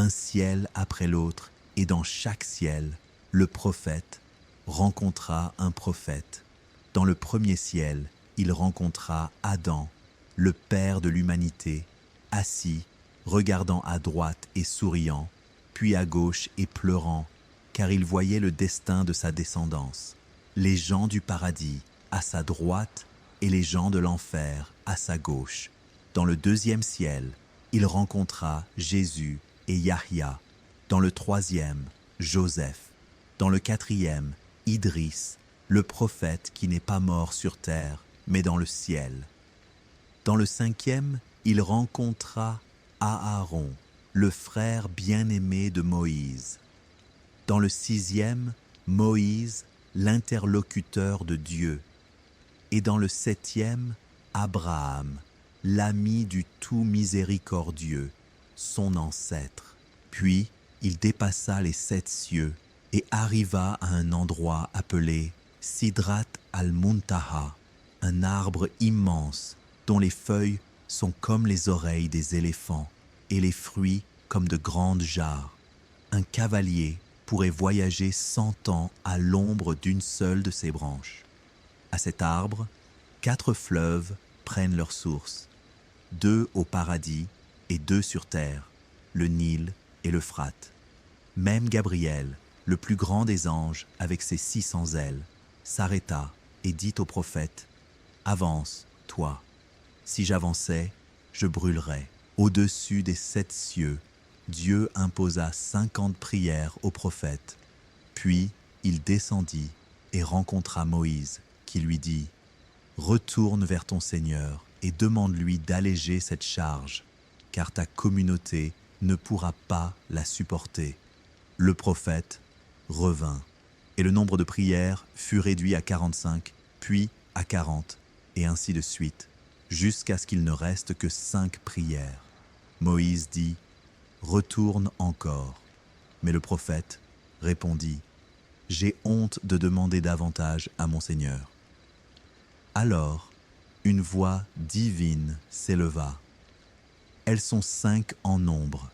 un ciel après l'autre, et dans chaque ciel, le prophète rencontra un prophète. Dans le premier ciel, il rencontra Adam, le père de l'humanité, assis, regardant à droite et souriant, puis à gauche et pleurant, car il voyait le destin de sa descendance. Les gens du paradis à sa droite et les gens de l'enfer à sa gauche. Dans le deuxième ciel, il rencontra Jésus et Yahya. Dans le troisième, Joseph. Dans le quatrième, Idriss, le prophète qui n'est pas mort sur terre, mais dans le ciel. Dans le cinquième, il rencontra Aaron, le frère bien-aimé de Moïse. Dans le sixième, Moïse, l'interlocuteur de Dieu. Et dans le septième, Abraham, l'ami du tout miséricordieux, son ancêtre. Puis, il dépassa les 7 cieux et arriva à un endroit appelé Sidrat al-Muntaha, un arbre immense dont les feuilles sont comme les oreilles des éléphants et les fruits comme de grandes jarres. Un cavalier pourrait voyager 100 ans à l'ombre d'une seule de ses branches. À cet arbre, 4 fleuves prennent leur source, 2 au paradis et 2 sur terre, le Nil et l'Euphrate. Même Gabriel, le plus grand des anges avec ses 600 ailes, s'arrêta et dit au prophète : « Avance, toi. Si j'avançais, je brûlerais. » Au-dessus des 7 cieux, Dieu imposa 50 prières au prophète. Puis il descendit et rencontra Moïse, qui lui dit : « Retourne vers ton Seigneur et demande-lui d'alléger cette charge, car ta communauté ne pourra pas la supporter. » Le prophète revint, et le nombre de prières fut réduit à 45, puis à 40, et ainsi de suite, jusqu'à ce qu'il ne reste que 5 prières. Moïse dit : « Retourne encore. » Mais le prophète répondit : « J'ai honte de demander davantage à mon Seigneur. » Alors, une voix divine s'éleva. Elles sont 5 en nombre,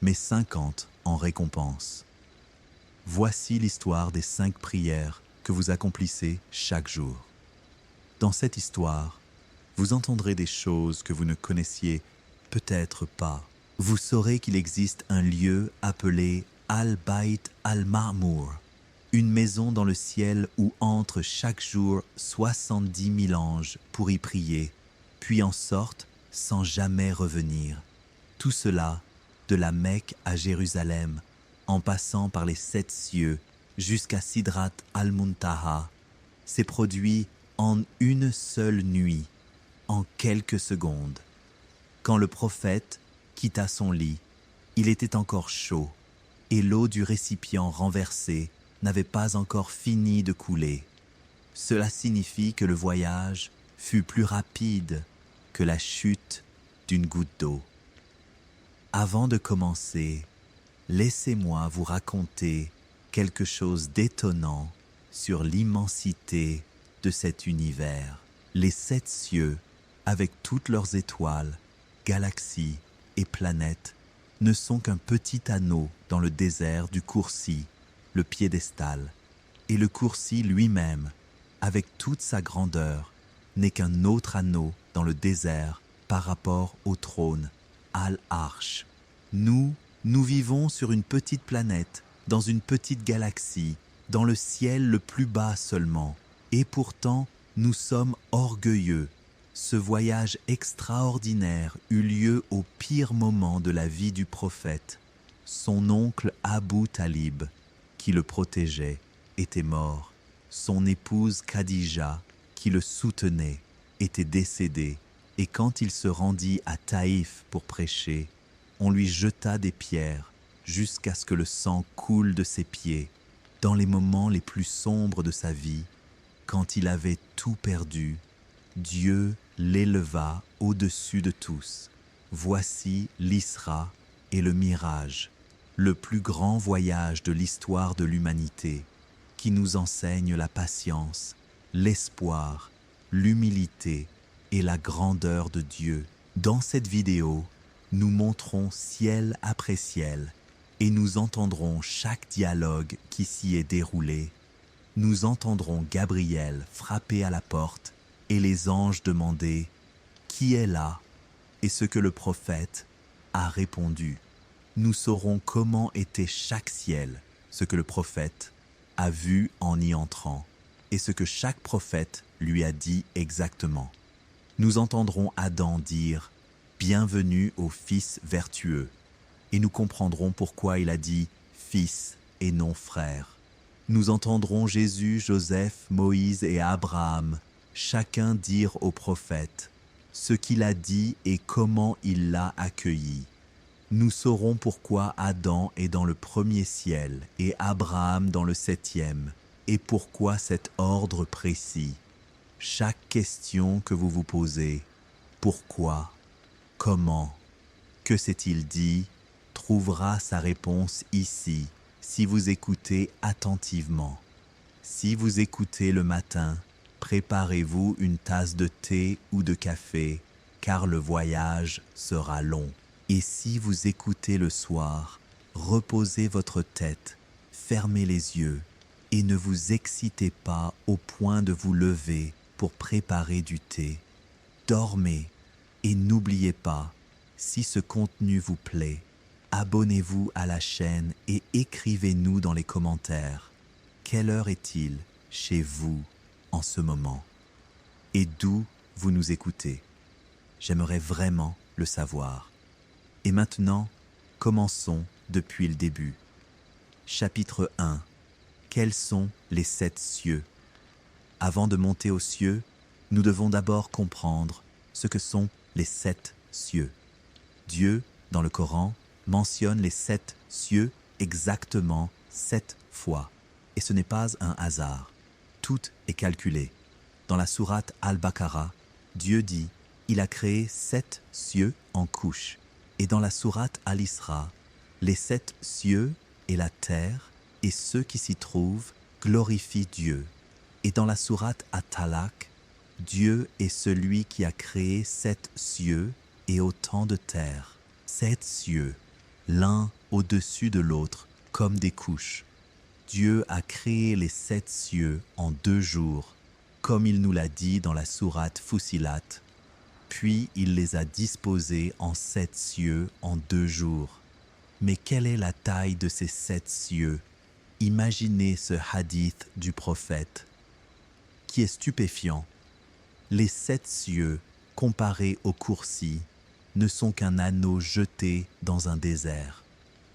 mais 50 en récompense. Voici l'histoire des 5 prières que vous accomplissez chaque jour. Dans cette histoire, vous entendrez des choses que vous ne connaissiez peut-être pas. Vous saurez qu'il existe un lieu appelé Al-Bayt al-Ma'mour, une maison dans le ciel où entrent chaque jour 70 000 anges pour y prier, puis en sortent sans jamais revenir. Tout cela de la Mecque à Jérusalem, en passant par les 7 cieux jusqu'à Sidrat al-Muntaha, s'est produit en une seule nuit, en quelques secondes. Quand le prophète quitta son lit, il était encore chaud, et l'eau du récipient renversé n'avait pas encore fini de couler. Cela signifie que le voyage fut plus rapide que la chute d'une goutte d'eau. Avant de commencer, laissez-moi vous raconter quelque chose d'étonnant sur l'immensité de cet univers. Les 7 cieux, avec toutes leurs étoiles, galaxies et planètes, ne sont qu'un petit anneau dans le désert du Koursi, le piédestal, et le Koursi lui-même, avec toute sa grandeur, n'est qu'un autre anneau dans le désert par rapport au trône, Al-Arsh. Nous vivons sur une petite planète, dans une petite galaxie, dans le ciel le plus bas seulement, et pourtant nous sommes orgueilleux. Ce voyage extraordinaire eut lieu au pire moment de la vie du prophète. Son oncle Abu Talib, qui le protégeait, était mort. Son épouse Khadija, qui le soutenait, était décédée. Et quand il se rendit à Taïf pour prêcher, on lui jeta des pierres jusqu'à ce que le sang coule de ses pieds. Dans les moments les plus sombres de sa vie, quand il avait tout perdu, Dieu l'éleva au-dessus de tous. Voici l'Isra et le Mirage, le plus grand voyage de l'histoire de l'humanité, qui nous enseigne la patience, l'espoir, l'humilité et la grandeur de Dieu. Dans cette vidéo, nous montrons ciel après ciel et nous entendrons chaque dialogue qui s'y est déroulé. Nous entendrons Gabriel frapper à la porte et les anges demander « Qui est là ?» et ce que le prophète a répondu. Nous saurons comment était chaque ciel, ce que le prophète a vu en y entrant, et ce que chaque prophète lui a dit exactement. Nous entendrons Adam dire « Bienvenue au Fils vertueux » et nous comprendrons pourquoi il a dit « Fils » et non « frère ». Nous entendrons Jésus, Joseph, Moïse et Abraham, chacun dire au prophète ce qu'il a dit et comment il l'a accueilli. Nous saurons pourquoi Adam est dans le premier ciel et Abraham dans le septième, et pourquoi cet ordre précis. Chaque question que vous vous posez, pourquoi, comment, que s'est-il dit, trouvera sa réponse ici, si vous écoutez attentivement. Si vous écoutez le matin, préparez-vous une tasse de thé ou de café, car le voyage sera long. Et si vous écoutez le soir, reposez votre tête, fermez les yeux et ne vous excitez pas au point de vous lever pour préparer du thé. Dormez et n'oubliez pas, si ce contenu vous plaît, abonnez-vous à la chaîne et écrivez-nous dans les commentaires. Quelle heure est-il chez vous en ce moment? Et d'où vous nous écoutez? J'aimerais vraiment le savoir. Et maintenant, commençons depuis le début. Chapitre 1. Quels sont les 7 cieux? Avant de monter aux cieux, nous devons d'abord comprendre ce que sont les 7 cieux. Dieu, dans le Coran, mentionne les 7 cieux exactement 7 fois. Et ce n'est pas un hasard. Tout est calculé. Dans la sourate Al-Baqarah, Dieu dit « Il a créé 7 cieux en couches ». Et dans la sourate Al-Isra, les 7 cieux et la terre et ceux qui s'y trouvent glorifient Dieu. Et dans la sourate At-Talaq, Dieu est celui qui a créé 7 cieux et autant de terres. 7 cieux, l'un au-dessus de l'autre, comme des couches. Dieu a créé les 7 cieux en 2 jours, comme il nous l'a dit dans la sourate Fussilat. Puis il les a disposés en 7 cieux en 2 jours. Mais quelle est la taille de ces 7 cieux? Imaginez ce hadith du prophète, qui est stupéfiant. Les 7 cieux, comparés au Kursi, ne sont qu'un anneau jeté dans un désert.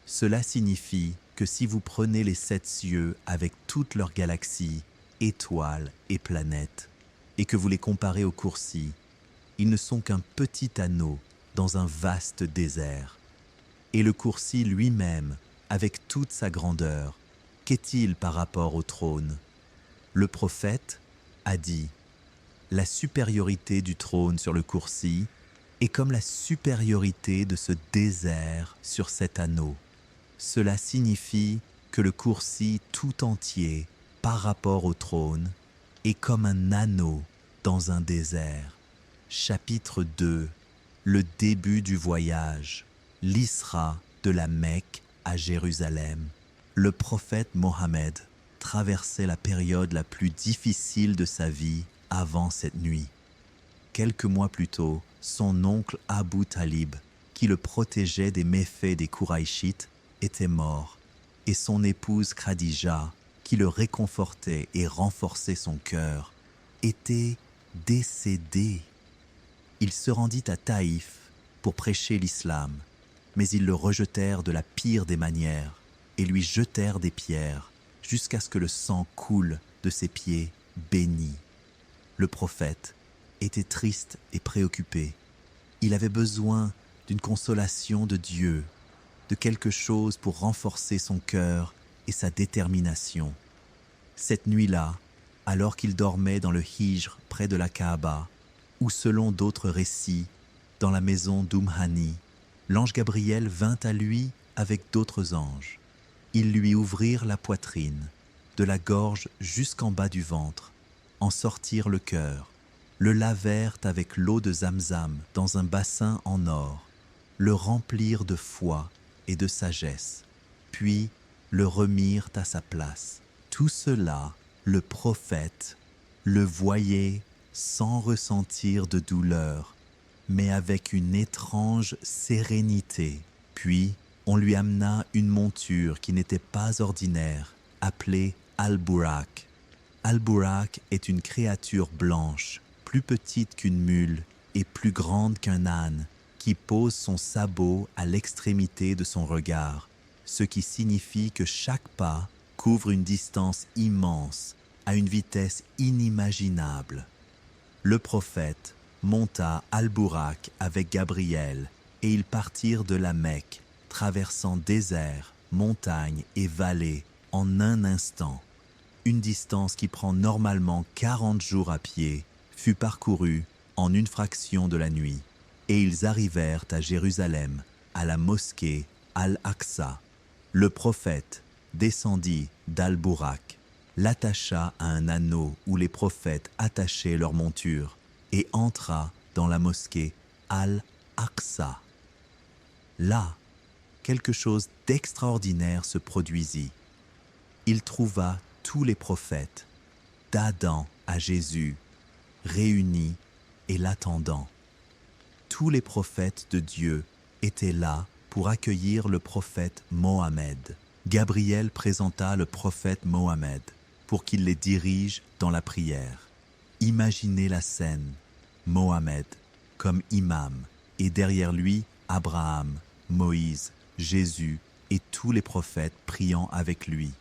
Cela signifie que si vous prenez les 7 cieux avec toutes leurs galaxies, étoiles et planètes, et que vous les comparez au Kursi, ils ne sont qu'un petit anneau dans un vaste désert. Et le Kursi lui-même, avec toute sa grandeur, qu'est-il par rapport au trône? Le prophète a dit « La supériorité du trône sur le Kursi est comme la supériorité de ce désert sur cet anneau. » Cela signifie que le Kursi tout entier, par rapport au trône, est comme un anneau dans un désert. Chapitre 2. Le début du voyage. L'Isra de la Mecque à Jérusalem. Le prophète Mohammed traversait la période la plus difficile de sa vie avant cette nuit. Quelques mois plus tôt, son oncle Abu Talib, qui le protégeait des méfaits des Kouraïchites, était mort, et son épouse Khadija, qui le réconfortait et renforçait son cœur, était décédée. Il se rendit à Taïf pour prêcher l'islam, mais ils le rejetèrent de la pire des manières et lui jetèrent des pierres jusqu'à ce que le sang coule de ses pieds bénis. Le prophète était triste et préoccupé. Il avait besoin d'une consolation de Dieu, de quelque chose pour renforcer son cœur et sa détermination. Cette nuit-là, alors qu'il dormait dans le Hijr près de la Kaaba, ou selon d'autres récits, dans la maison d'Umhani, l'ange Gabriel vint à lui avec d'autres anges. Ils lui ouvrirent la poitrine, de la gorge jusqu'en bas du ventre, en sortirent le cœur, le lavèrent avec l'eau de Zamzam dans un bassin en or, le remplirent de foi et de sagesse. puis le remirent à sa place. Tout cela, le prophète le voyait sans ressentir de douleur, mais avec une étrange sérénité. Puis, on lui amena une monture qui n'était pas ordinaire, appelée Al-Burak. Al-Burak est une créature blanche, plus petite qu'une mule et plus grande qu'un âne, qui pose son sabot à l'extrémité de son regard, ce qui signifie que chaque pas couvre une distance immense, à une vitesse inimaginable. Le prophète monta Al-Burak avec Gabriel et ils partirent de la Mecque, traversant déserts, montagnes et vallées en un instant. Une distance qui prend normalement 40 jours à pied fut parcourue en une fraction de la nuit, et ils arrivèrent à Jérusalem, à la mosquée Al-Aqsa. Le prophète descendit d'Al-Burak, l'attacha à un anneau où les prophètes attachaient leurs montures, et entra dans la mosquée Al-Aqsa. Là, quelque chose d'extraordinaire se produisit. Il trouva tous les prophètes, d'Adam à Jésus, réunis et l'attendant. Tous les prophètes de Dieu étaient là pour accueillir le prophète Mohammed. Gabriel présenta le prophète Mohammed pour qu'il les dirige dans la prière. Imaginez la scène, Mohammed comme imam et derrière lui Abraham, Moïse, Jésus et tous les prophètes priant avec lui.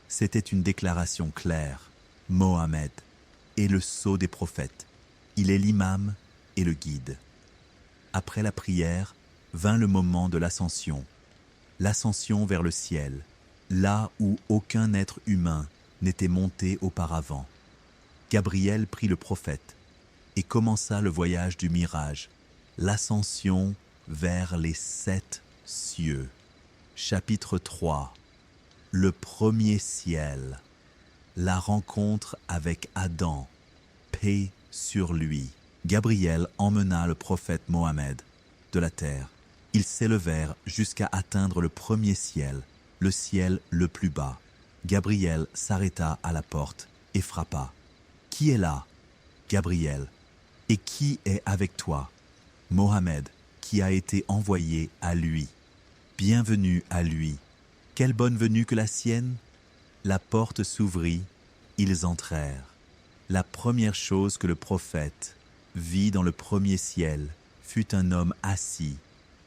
C'était une déclaration claire. Mohammed est le sceau des prophètes. Il est l'imam et le guide. Après la prière, vint le moment de l'ascension. L'ascension vers le ciel, là où aucun être humain n'était monté auparavant. Gabriel prit le prophète et commença le voyage du mirage, l'ascension vers les 7 cieux. Chapitre 3. Le premier ciel. La rencontre avec Adam. Paix sur lui. Gabriel emmena le prophète Mohammed de la terre. Ils s'élevèrent jusqu'à atteindre le premier ciel, le ciel le plus bas. Gabriel s'arrêta à la porte et frappa. « Qui est là ?» Gabriel. « Et qui est avec toi ?» Mohammed, qui a été envoyé à lui. Bienvenue à lui. Quelle bonne venue que la sienne ! La porte s'ouvrit, ils entrèrent. La première chose que le prophète vit dans le premier ciel fut un homme assis,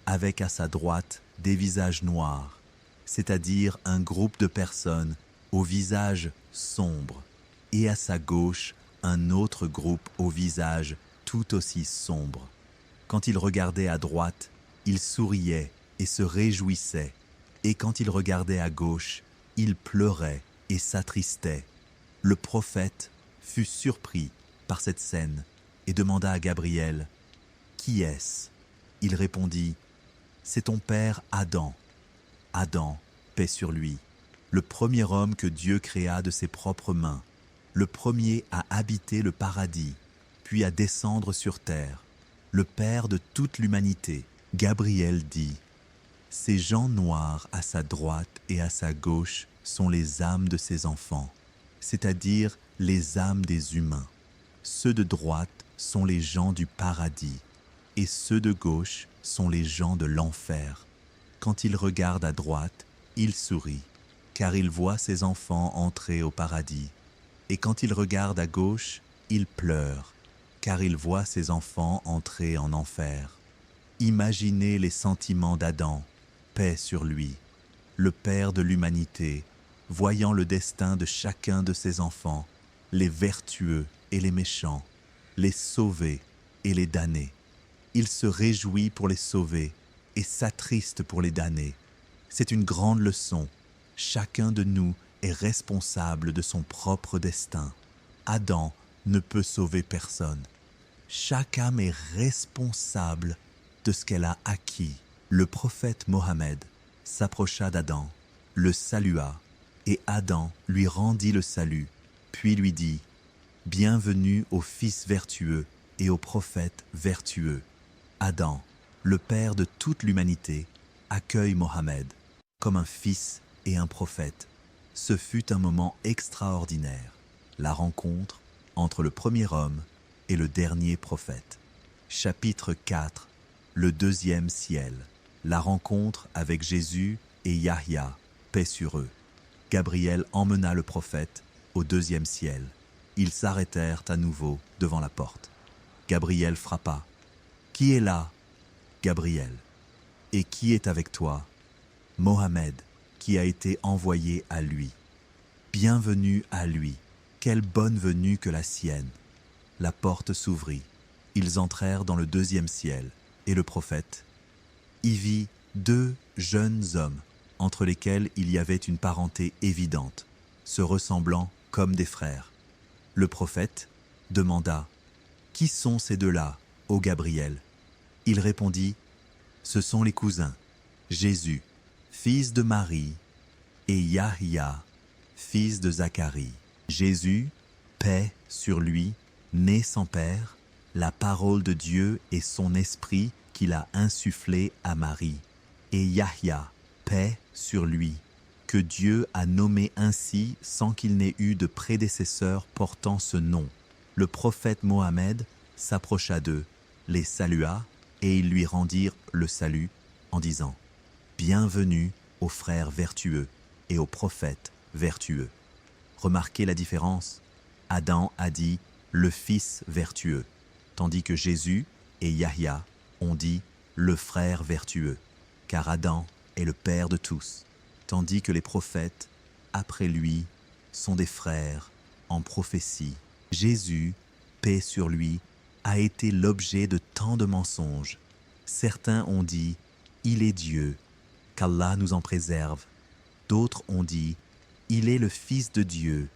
avec à sa droite des visages noirs, c'est-à-dire un groupe de personnes au visage sombre, et à sa gauche un autre groupe au visage tout aussi sombre. Quand il regardait à droite, il souriait et se réjouissait, et quand il regardait à gauche, il pleurait et s'attristait. Le prophète fut surpris par cette scène et demanda à Gabriel « Qui est-ce » Il répondit « C'est ton père Adam. » Adam, paix sur lui, le premier homme que Dieu créa de ses propres mains, le premier à habiter le paradis, puis à descendre sur terre, le père de toute l'humanité. Gabriel dit « Ces gens noirs à sa droite et à sa gauche sont les âmes de ses enfants, c'est-à-dire les âmes des humains. Ceux de droite sont les gens du paradis, et ceux de gauche sont les gens de l'enfer. Quand il regarde à droite, il sourit, car il voit ses enfants entrer au paradis. Et quand il regarde à gauche, il pleure, car il voit ses enfants entrer en enfer. Imaginez les sentiments d'Adam, paix sur lui, le père de l'humanité, voyant le destin de chacun de ses enfants, les vertueux et les méchants, les sauvés et les damnés. Il se réjouit pour les sauver et s'attriste pour les damnés. C'est une grande leçon. Chacun de nous est responsable de son propre destin. Adam ne peut sauver personne. Chaque âme est responsable de ce qu'elle a acquis. Le prophète Mohammed s'approcha d'Adam, le salua, et Adam lui rendit le salut, puis lui dit « Bienvenue au Fils vertueux et au prophète vertueux. » Adam, le père de toute l'humanité, accueille Mohammed comme un fils et un prophète. Ce fut un moment extraordinaire, la rencontre entre le premier homme et le dernier prophète. Chapitre 4. Le deuxième ciel. La rencontre avec Jésus et Yahya, paix sur eux. Gabriel emmena le prophète au deuxième ciel. Ils s'arrêtèrent à nouveau devant la porte. Gabriel frappa. « Qui est là ?» Gabriel. « Et qui est avec toi ?» Mohammed, qui a été envoyé à lui. Bienvenue à lui. Quelle bonne venue que la sienne. La porte s'ouvrit. Ils entrèrent dans le deuxième ciel, et le prophète y vit deux jeunes hommes, entre lesquels il y avait une parenté évidente, se ressemblant comme des frères. Le prophète demanda « Qui sont ces deux-là, ô Gabriel ?» Il répondit « Ce sont les cousins, Jésus, fils de Marie, et Yahya, fils de Zacharie. Jésus, paix sur lui, né sans père, la parole de Dieu et son esprit qu'il a insufflé à Marie. Et Yahya, paix sur lui, que Dieu a nommé ainsi sans qu'il n'ait eu de prédécesseur portant ce nom. Le prophète Mohammed s'approcha d'eux, les salua, et ils lui rendirent le salut en disant « Bienvenue aux frères vertueux et aux prophètes vertueux. » Remarquez la différence. Adam a dit « le fils vertueux », tandis que Jésus et Yahya ont dit « le frère vertueux », car Adam est le père de tous, tandis que les prophètes, après lui, sont des frères en prophétie. Jésus, paix sur lui, a été l'objet de tant de mensonges. Certains ont dit « il est Dieu », qu'Allah nous en préserve. D'autres ont dit « il est le Fils de Dieu ».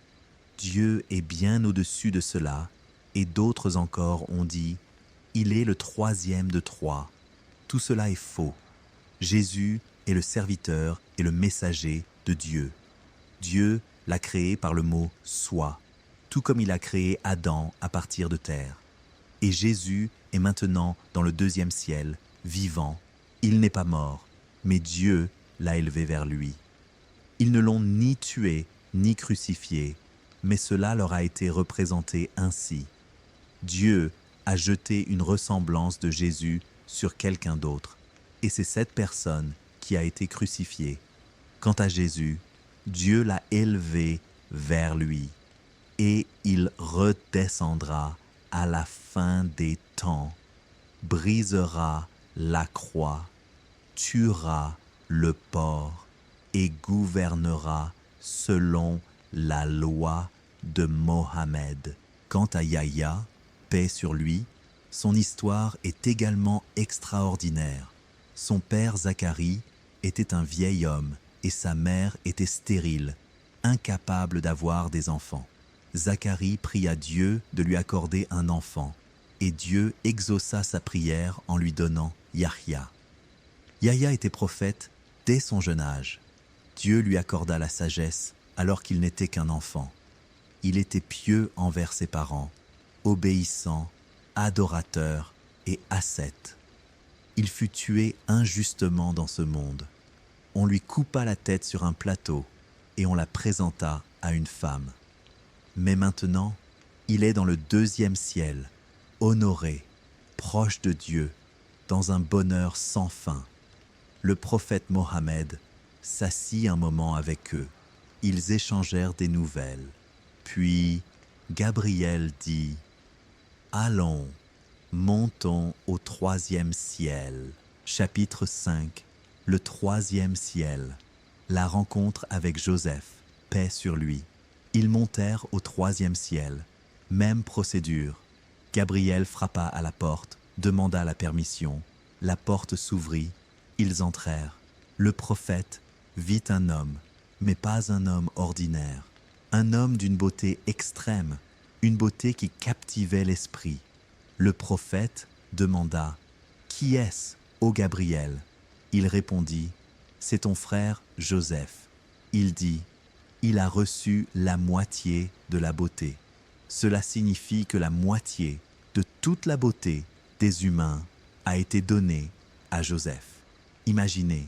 Dieu est bien au-dessus de cela, et d'autres encore ont dit « il est le troisième de trois ». Tout cela est faux. Jésus est le serviteur et le messager de Dieu. Dieu l'a créé par le mot « soit », tout comme il a créé Adam à partir de terre. Et Jésus est maintenant dans le deuxième ciel, vivant. Il n'est pas mort, mais Dieu l'a élevé vers lui. Ils ne l'ont ni tué ni crucifié, mais cela leur a été représenté ainsi. Dieu a jeté une ressemblance de Jésus sur quelqu'un d'autre, et c'est cette personne qui a été crucifiée. Quant à Jésus, Dieu l'a élevé vers lui, et il redescendra à la fin des temps, brisera la croix, tuera le porc et gouvernera selon la loi de Mohammed. Quant à Yahya, paix sur lui, son histoire est également extraordinaire. Son père Zacharie était un vieil homme et sa mère était stérile, incapable d'avoir des enfants. Zacharie pria Dieu de lui accorder un enfant, et Dieu exauça sa prière en lui donnant Yahya. Yahya était prophète dès son jeune âge. Dieu lui accorda la sagesse alors qu'il n'était qu'un enfant. Il était pieux envers ses parents, obéissant, adorateur et ascète. Il fut tué injustement dans ce monde. On lui coupa la tête sur un plateau et on la présenta à une femme. Mais maintenant, il est dans le deuxième ciel, honoré, proche de Dieu, dans un bonheur sans fin. Le prophète Mohammed s'assit un moment avec eux. Ils échangèrent des nouvelles. Puis Gabriel dit « Allons, montons au troisième ciel. » Chapitre 5. Le troisième ciel. La rencontre avec Joseph, paix sur lui. Ils montèrent au troisième ciel. Même procédure. Gabriel frappa à la porte, demanda la permission. La porte s'ouvrit. Ils entrèrent. Le prophète vit un homme, mais pas un homme ordinaire. Un homme d'une beauté extrême, une beauté qui captivait l'esprit. Le prophète demanda « Qui est-ce, ô Gabriel ?» Il répondit « C'est ton frère Joseph. » Il dit « Il a reçu la moitié de la beauté. » Cela signifie que la moitié de toute la beauté des humains a été donnée à Joseph. Imaginez,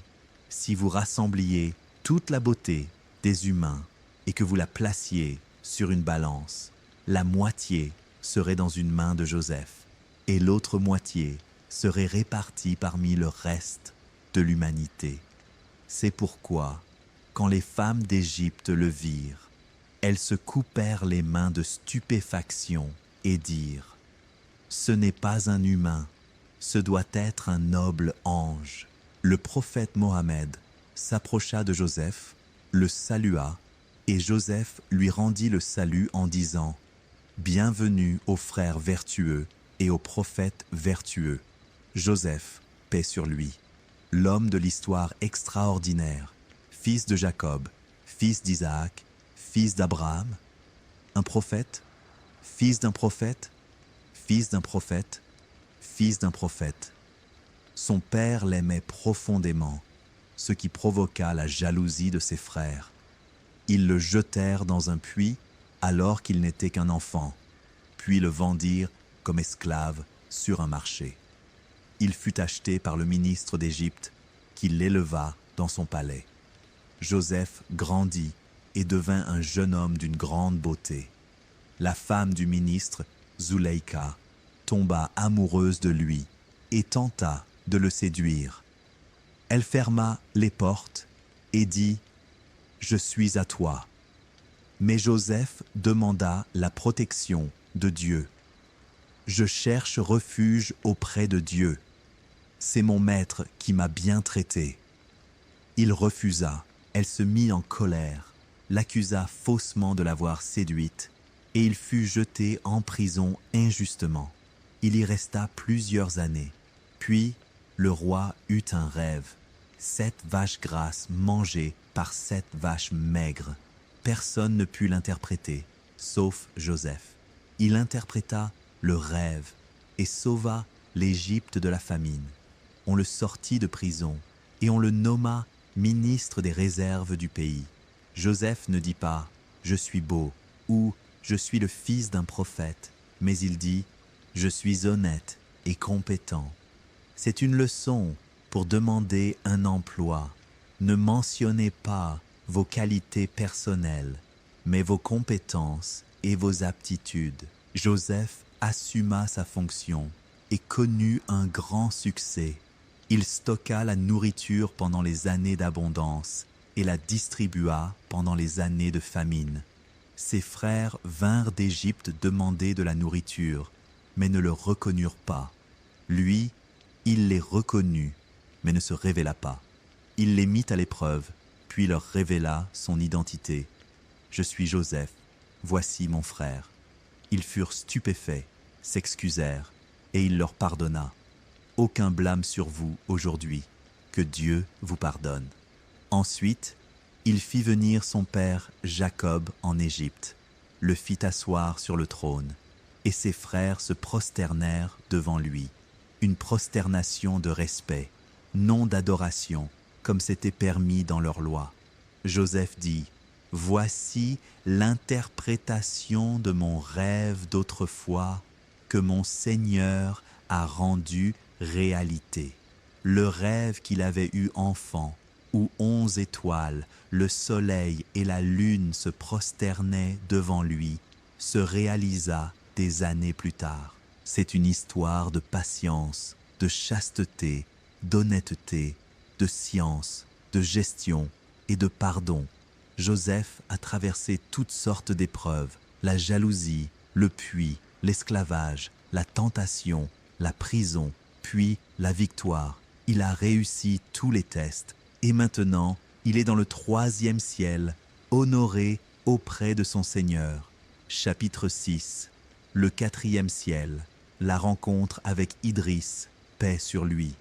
si vous rassembliez toute la beauté des humains et que vous la placiez sur une balance, la moitié serait dans une main de Joseph et l'autre moitié serait répartie parmi le reste de l'humanité. C'est pourquoi, quand les femmes d'Égypte le virent, elles se coupèrent les mains de stupéfaction et dirent : « Ce n'est pas un humain, ce doit être un noble ange. » Le prophète Mohammed s'approcha de Joseph, le salua, et Joseph lui rendit le salut en disant : « Bienvenue aux frères vertueux et aux prophètes vertueux. » Joseph, paix sur lui, l'homme de l'histoire extraordinaire, fils de Jacob, fils d'Isaac, fils d'Abraham, un prophète, fils d'un prophète, fils d'un prophète, fils d'un prophète. Son père l'aimait profondément, ce qui provoqua la jalousie de ses frères. Ils le jetèrent dans un puits alors qu'il n'était qu'un enfant, puis le vendirent comme esclave sur un marché. Il fut acheté par le ministre d'Égypte, qui l'éleva dans son palais. Joseph grandit et devint un jeune homme d'une grande beauté. La femme du ministre, Zuleika, tomba amoureuse de lui et tenta de le séduire. Elle ferma les portes et dit : « Je suis à toi. » Mais Joseph demanda la protection de Dieu. « Je cherche refuge auprès de Dieu. C'est mon maître qui m'a bien traité. » Il refusa. Elle se mit en colère, l'accusa faussement de l'avoir séduite, et il fut jeté en prison injustement. Il y resta plusieurs années. Puis, le roi eut un rêve. 7 vaches grasses mangées par 7 vaches maigres. Personne ne put l'interpréter, sauf Joseph. Il interpréta le rêve et sauva l'Égypte de la famine. On le sortit de prison et on le nomma ministre des réserves du pays. Joseph ne dit pas « Je suis beau » ou « Je suis le fils d'un prophète », mais il dit « Je suis honnête et compétent ». C'est une leçon pour demander un emploi. Ne mentionnez pas vos qualités personnelles, mais vos compétences et vos aptitudes. Joseph assuma sa fonction et connut un grand succès. Il stocka la nourriture pendant les années d'abondance et la distribua pendant les années de famine. Ses frères vinrent d'Égypte demander de la nourriture, mais ne le reconnurent pas. Lui, il les reconnut, mais ne se révéla pas. Il les mit à l'épreuve, puis leur révéla son identité. « Je suis Joseph, voici mon frère. » Ils furent stupéfaits, s'excusèrent, et il leur pardonna. Aucun blâme sur vous aujourd'hui, que Dieu vous pardonne. Ensuite, il fit venir son père Jacob en Égypte, le fit asseoir sur le trône, et ses frères se prosternèrent devant lui. Une prosternation de respect, non d'adoration, comme c'était permis dans leur loi. Joseph dit : « Voici l'interprétation de mon rêve d'autrefois que mon Seigneur a rendu réalité. Le rêve qu'il avait eu enfant, où 11 étoiles, le soleil et la lune se prosternaient devant lui, se réalisa des années plus tard. C'est une histoire de patience, de chasteté, d'honnêteté, de science, de gestion et de pardon. Joseph a traversé toutes sortes d'épreuves, la jalousie, le puits, l'esclavage, la tentation, la prison, puis la victoire. Il a réussi tous les tests et maintenant il est dans le 3e ciel, honoré auprès de son Seigneur. Chapitre 6. Le 4e ciel, la rencontre avec Idriss, paix sur lui.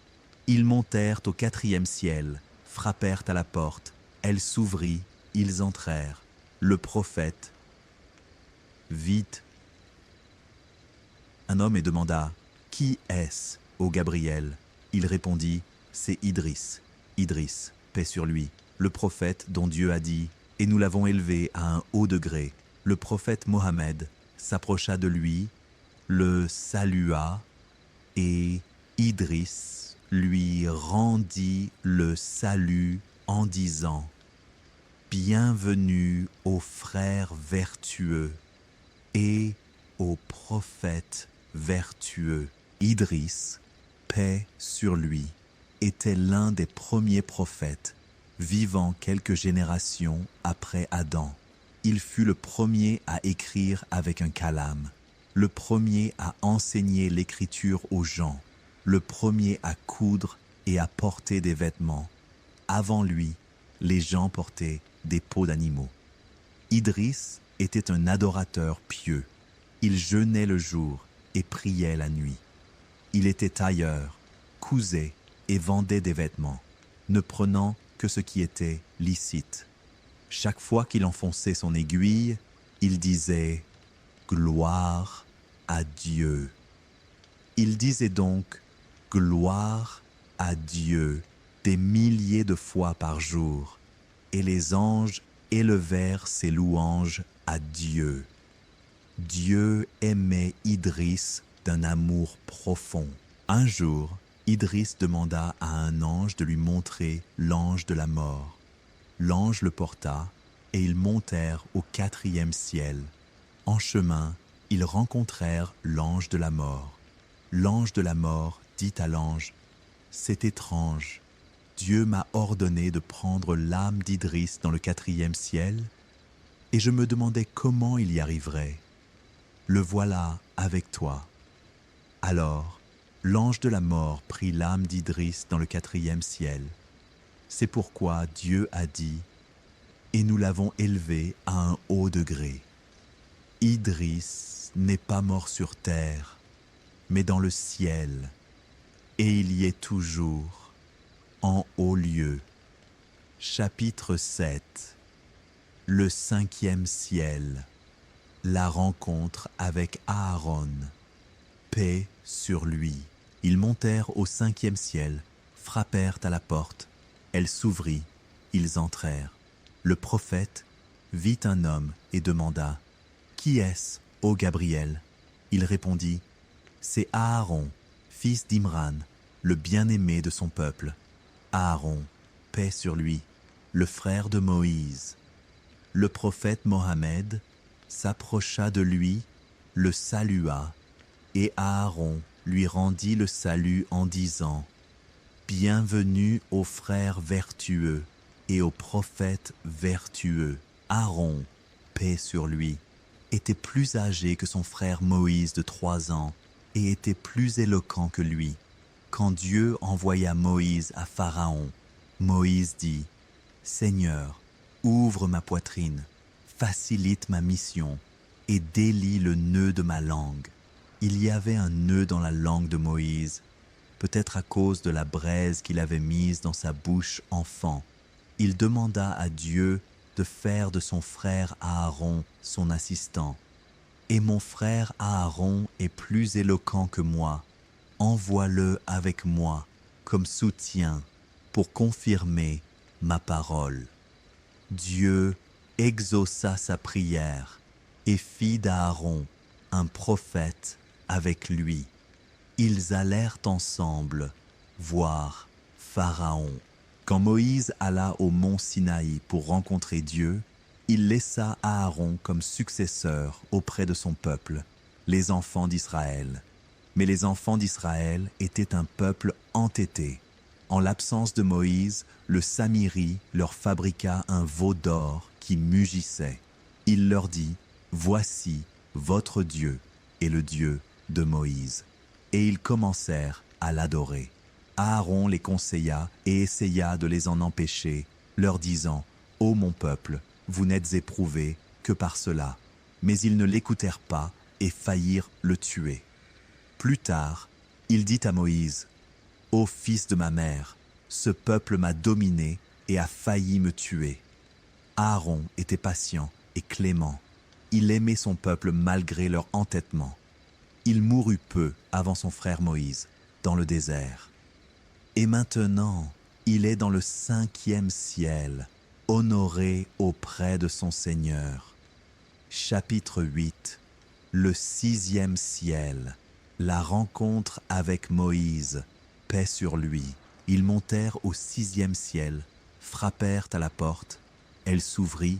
Ils montèrent au 4e ciel, frappèrent à la porte, elle s'ouvrit, ils entrèrent. Le prophète, vite, un homme et demanda : « Qui est-ce, ô Gabriel ?» Il répondit : « C'est Idriss. Idriss, paix sur lui, le prophète dont Dieu a dit, et nous l'avons élevé à un haut degré. » Le prophète Mohammed s'approcha de lui, le salua, et Idriss lui rendit le salut en disant : Bienvenue aux frères vertueux et aux prophètes vertueux. Idris, paix sur lui, était l'un des premiers prophètes, vivant quelques générations après Adam. Il fut le premier à écrire avec un calame, le premier à enseigner l'écriture aux gens, le premier à coudre et à porter des vêtements. Avant lui, les gens portaient des peaux d'animaux. Idris était un adorateur pieux. Il jeûnait le jour et priait la nuit. Il était tailleur, cousait et vendait des vêtements, ne prenant que ce qui était licite. Chaque fois qu'il enfonçait son aiguille, il disait « Gloire à Dieu ». Il disait donc « Gloire à Dieu » des milliers de fois par jour, et les anges élevèrent ses louanges à Dieu. Dieu aimait Idris d'un amour profond. Un jour, Idris demanda à un ange de lui montrer l'ange de la mort. L'ange le porta, et ils montèrent au 4e ciel. En chemin, ils rencontrèrent l'ange de la mort. L'ange de la mort dit à l'ange « C'est étrange. Dieu m'a ordonné de prendre l'âme d'Idris dans le 4e ciel, et je me demandais comment il y arriverait. Le voilà avec toi. » Alors, l'ange de la mort prit l'âme d'Idris dans le 4e ciel. C'est pourquoi Dieu a dit « Et nous l'avons élevé à un haut degré. » Idris n'est pas mort sur terre, mais dans le ciel, et il y est toujours. En haut lieu. Chapitre 7. Le 5e ciel. La rencontre avec Aaron. Paix sur lui. Ils montèrent au 5e ciel, frappèrent à la porte. Elle s'ouvrit, ils entrèrent. Le prophète vit un homme et demanda « Qui est-ce, ô Gabriel ?» Il répondit « C'est Aaron, fils d'Imran, le bien-aimé de son peuple. » Aaron, paix sur lui, le frère de Moïse. Le prophète Mohammed s'approcha de lui, le salua, et Aaron lui rendit le salut en disant « Bienvenue aux frères vertueux et aux prophètes vertueux. » Aaron, paix sur lui, était plus âgé que son frère Moïse de 3 ans et était plus éloquent que lui. Quand Dieu envoya Moïse à Pharaon, Moïse dit « Seigneur, ouvre ma poitrine, facilite ma mission et délie le nœud de ma langue. » Il y avait un nœud dans la langue de Moïse, peut-être à cause de la braise qu'il avait mise dans sa bouche enfant. Il demanda à Dieu de faire de son frère Aaron son assistant. « Et mon frère Aaron est plus éloquent que moi. Envoie-le avec moi comme soutien pour confirmer ma parole. » Dieu exauça sa prière et fit d'Aaron un prophète avec lui. Ils allèrent ensemble voir Pharaon. Quand Moïse alla au mont Sinaï pour rencontrer Dieu, il laissa Aaron comme successeur auprès de son peuple, les enfants d'Israël. Mais les enfants d'Israël étaient un peuple entêté. En l'absence de Moïse, le Samiri leur fabriqua un veau d'or qui mugissait. Il leur dit « Voici votre Dieu et le Dieu de Moïse. » Et ils commencèrent à l'adorer. Aaron les conseilla et essaya de les en empêcher, leur disant « Ô mon peuple, vous n'êtes éprouvés que par cela. » Mais ils ne l'écoutèrent pas et faillirent le tuer. Plus tard, il dit à Moïse « Ô fils de ma mère, ce peuple m'a dominé et a failli me tuer. » Aaron était patient et clément. Il aimait son peuple malgré leur entêtement. Il mourut peu avant son frère Moïse, dans le désert. Et maintenant, il est dans le 5e ciel, honoré auprès de son Seigneur. Chapitre 8. Le 6e ciel. La rencontre avec Moïse, paix sur lui. Ils montèrent au 6e ciel, frappèrent à la porte. Elle s'ouvrit,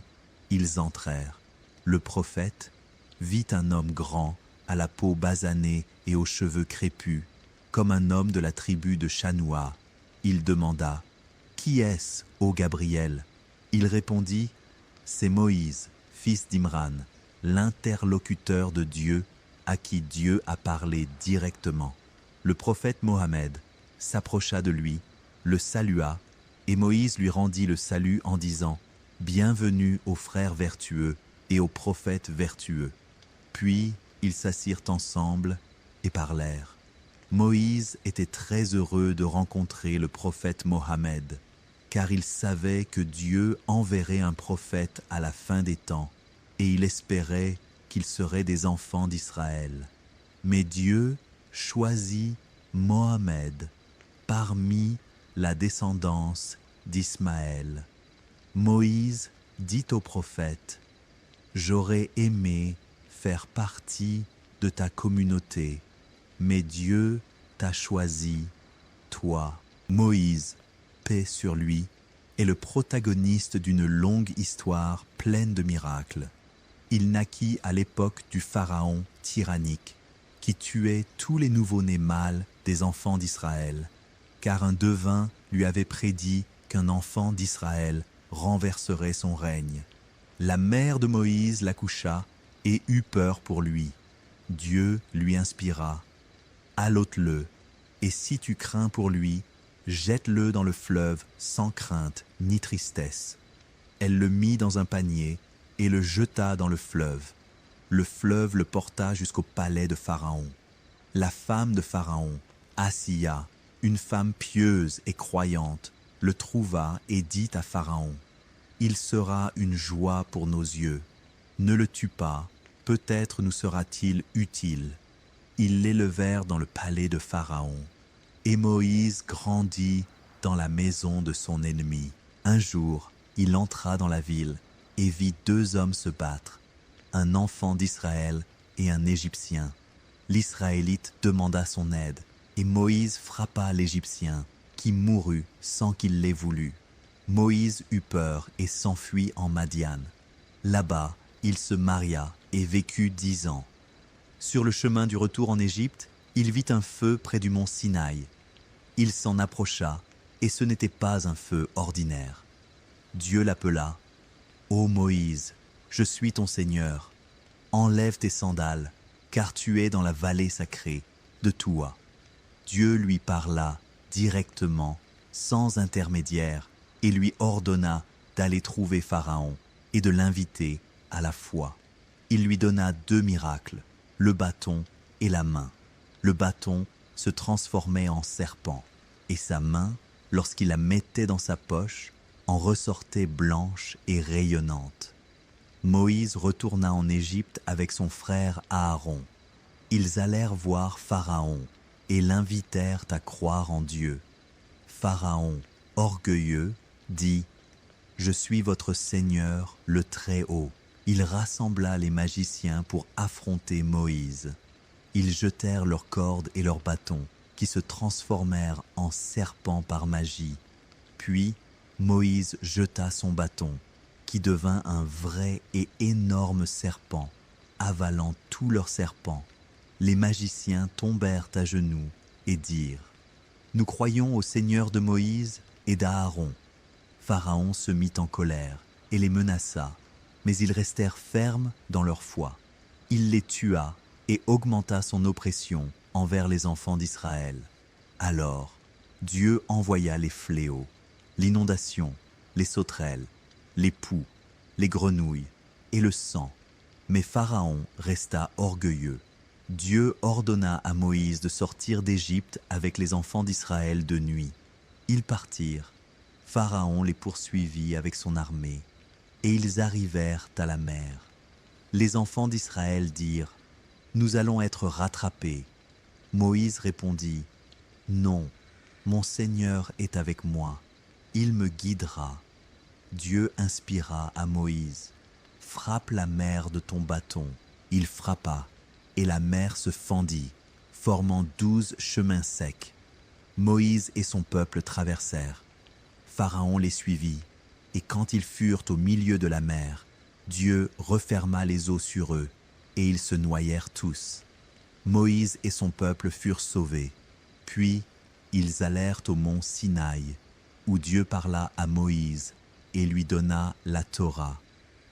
ils entrèrent. Le prophète vit un homme grand, à la peau basanée et aux cheveux crépus, comme un homme de la tribu de Chanoua. Il demanda « Qui est-ce, ô Gabriel ?» Il répondit « C'est Moïse, fils d'Imran, l'interlocuteur de Dieu, à qui Dieu a parlé directement. » Le prophète Mohammed s'approcha de lui, le salua, et Moïse lui rendit le salut en disant « Bienvenue aux frères vertueux et aux prophètes vertueux. » Puis ils s'assirent ensemble et parlèrent. Moïse était très heureux de rencontrer le prophète Mohammed, car il savait que Dieu enverrait un prophète à la fin des temps, et il espérait qu'ils seraient des enfants d'Israël. Mais Dieu choisit Mohammed parmi la descendance d'Ismaël. Moïse dit au prophète « J'aurais aimé faire partie de ta communauté, mais Dieu t'a choisi, toi. » Moïse, paix sur lui, est le protagoniste d'une longue histoire pleine de miracles. Il naquit à l'époque du pharaon tyrannique, qui tuait tous les nouveau-nés mâles des enfants d'Israël, car un devin lui avait prédit qu'un enfant d'Israël renverserait son règne. La mère de Moïse l'accoucha et eut peur pour lui. Dieu lui inspira « Allote-le, et si tu crains pour lui, jette-le dans le fleuve sans crainte ni tristesse. » Elle le mit dans un panier et le jeta dans le fleuve. Le fleuve le porta jusqu'au palais de Pharaon. La femme de Pharaon, Asiya, une femme pieuse et croyante, le trouva et dit à Pharaon « Il sera une joie pour nos yeux. Ne le tue pas, peut-être nous sera-t-il utile. » Ils l'élevèrent dans le palais de Pharaon. Et Moïse grandit dans la maison de son ennemi. Un jour, il entra dans la ville et vit deux hommes se battre, un enfant d'Israël et un Égyptien. L'Israélite demanda son aide, et Moïse frappa l'Égyptien, qui mourut sans qu'il l'ait voulu. Moïse eut peur et s'enfuit en Madian. Là-bas, il se maria et vécut 10 ans. Sur le chemin du retour en Égypte, il vit un feu près du mont Sinaï. Il s'en approcha, et ce n'était pas un feu ordinaire. Dieu l'appela « Ô Moïse, je suis ton Seigneur. Enlève tes sandales, car tu es dans la vallée sacrée de Toua. » Dieu lui parla directement, sans intermédiaire, et lui ordonna d'aller trouver Pharaon et de l'inviter à la foi. Il lui donna 2 miracles, le bâton et la main. Le bâton se transformait en serpent, et sa main, lorsqu'il la mettait dans sa poche, en ressortait blanche et rayonnante. Moïse retourna en Égypte avec son frère Aaron. Ils allèrent voir Pharaon et l'invitèrent à croire en Dieu. Pharaon, orgueilleux, dit « Je suis votre Seigneur, le Très-Haut. » Il rassembla les magiciens pour affronter Moïse. Ils jetèrent leurs cordes et leurs bâtons, qui se transformèrent en serpents par magie. Puis Moïse jeta son bâton, qui devint un vrai et énorme serpent, avalant tous leurs serpents. Les magiciens tombèrent à genoux et dirent « Nous croyons au Seigneur de Moïse et d'Aaron. » Pharaon se mit en colère et les menaça, mais ils restèrent fermes dans leur foi. Il les tua et augmenta son oppression envers les enfants d'Israël. Alors, Dieu envoya les fléaux, l'inondation, les sauterelles, les poux, les grenouilles et le sang. Mais Pharaon resta orgueilleux. Dieu ordonna à Moïse de sortir d'Égypte avec les enfants d'Israël de nuit. Ils partirent. Pharaon les poursuivit avec son armée, et ils arrivèrent à la mer. Les enfants d'Israël dirent « Nous allons être rattrapés. » Moïse répondit « Non, mon Seigneur est avec moi. Il me guidera. » Dieu inspira à Moïse « Frappe la mer de ton bâton. » Il frappa, et la mer se fendit, formant 12 chemins secs. Moïse et son peuple traversèrent. Pharaon les suivit, Et quand ils furent au milieu de la mer, Dieu referma les eaux sur eux, et ils se noyèrent tous. Moïse et son peuple furent sauvés. Puis ils allèrent au mont Sinaï, où Dieu parla à Moïse et lui donna la Torah.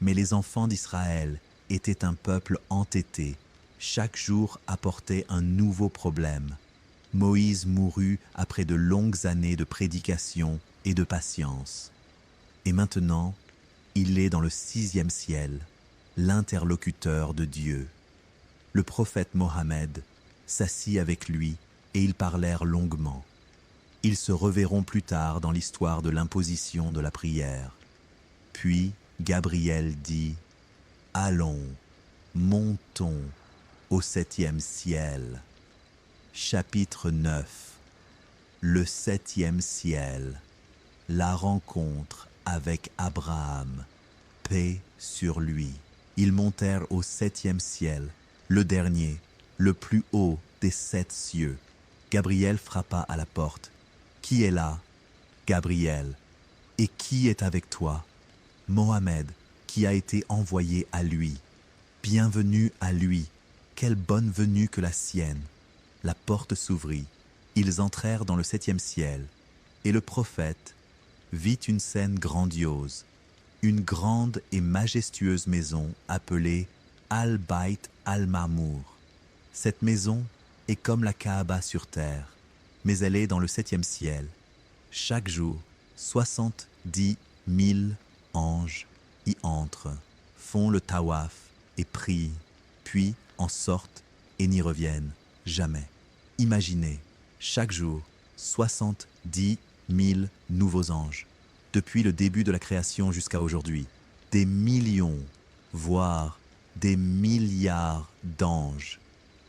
Mais les enfants d'Israël étaient un peuple entêté. Chaque jour apportait un nouveau problème. Moïse mourut après de longues années de prédication et de patience. Et maintenant, il est dans le 6e ciel, l'interlocuteur de Dieu. Le prophète Mohammed s'assit avec lui et ils parlèrent longuement. Ils se reverront plus tard dans l'histoire de l'imposition de la prière. Puis Gabriel dit « Allons, montons au 7e ciel. » Chapitre 9. Le 7e ciel. La rencontre avec Abraham. Paix sur lui. Ils montèrent au 7e ciel, le dernier, le plus haut des 7 cieux. Gabriel frappa à la porte. « Qui est là ?» ?»« Gabriel. »« Et qui est avec toi ?» ?»« Mohammed, qui a été envoyé à lui. »« Bienvenue à lui. Quelle bonne venue que la sienne. » La porte s'ouvrit. Ils entrèrent dans le 7e ciel. Et le prophète vit une scène grandiose. Une grande et majestueuse maison appelée Al-Bayt al-Ma'mour. Cette maison est comme la Kaaba sur terre, mais elle est dans le 7e ciel. Chaque jour, 70 000 anges y entrent, font le tawaf et prient, puis en sortent et n'y reviennent jamais. Imaginez, chaque jour, 70 000 nouveaux anges. Depuis le début de la création jusqu'à aujourd'hui, des millions, voire des milliards d'anges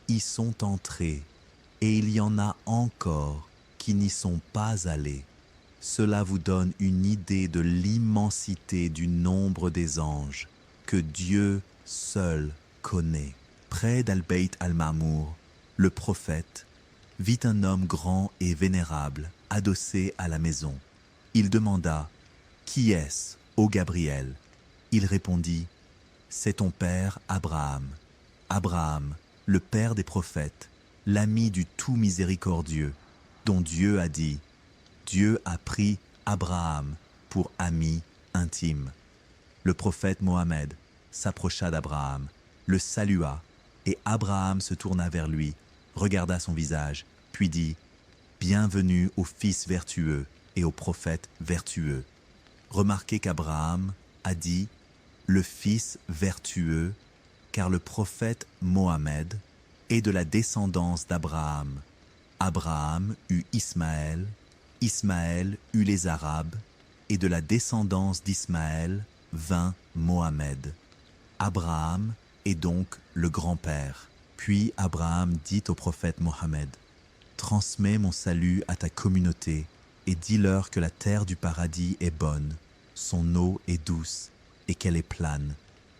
y sont entrés, et il y en a encore qui n'y sont pas allés. Cela vous donne une idée de l'immensité du nombre des anges que Dieu seul connaît. Près d'Al-Bayt al-Ma'mour, le prophète vit un homme grand et vénérable adossé à la maison. Il demanda « Qui est-ce, ô Gabriel ?» Il répondit « C'est ton père Abraham. Abraham, le père des prophètes, l'ami du tout miséricordieux, dont Dieu a dit « Dieu a pris Abraham pour ami intime. » Le prophète Mohammed s'approcha d'Abraham, le salua, et Abraham se tourna vers lui, regarda son visage, puis dit « Bienvenue au fils vertueux et au prophète vertueux. » Remarquez qu'Abraham a dit « le fils vertueux » car le prophète Mohammed est de la descendance d'Abraham. Abraham eut Ismaël, Ismaël eut les Arabes, et de la descendance d'Ismaël vint Mohammed. Abraham est donc le grand-père. Puis Abraham dit au prophète Mohammed « Transmets mon salut à ta communauté et dis-leur que la terre du paradis est bonne, son eau est douce et qu'elle est plane.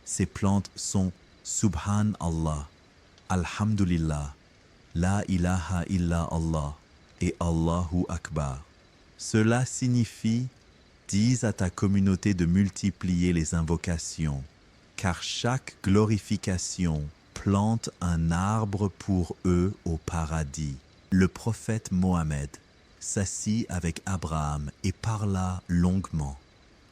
Ses plantes sont Subhan Allah, Alhamdulillah, La ilaha illa Allah et Allahu Akbar. » Cela signifie « Dis à ta communauté de multiplier les invocations, car chaque glorification plante un arbre pour eux au paradis. » Le prophète Mohammed s'assit avec Abraham et parla longuement.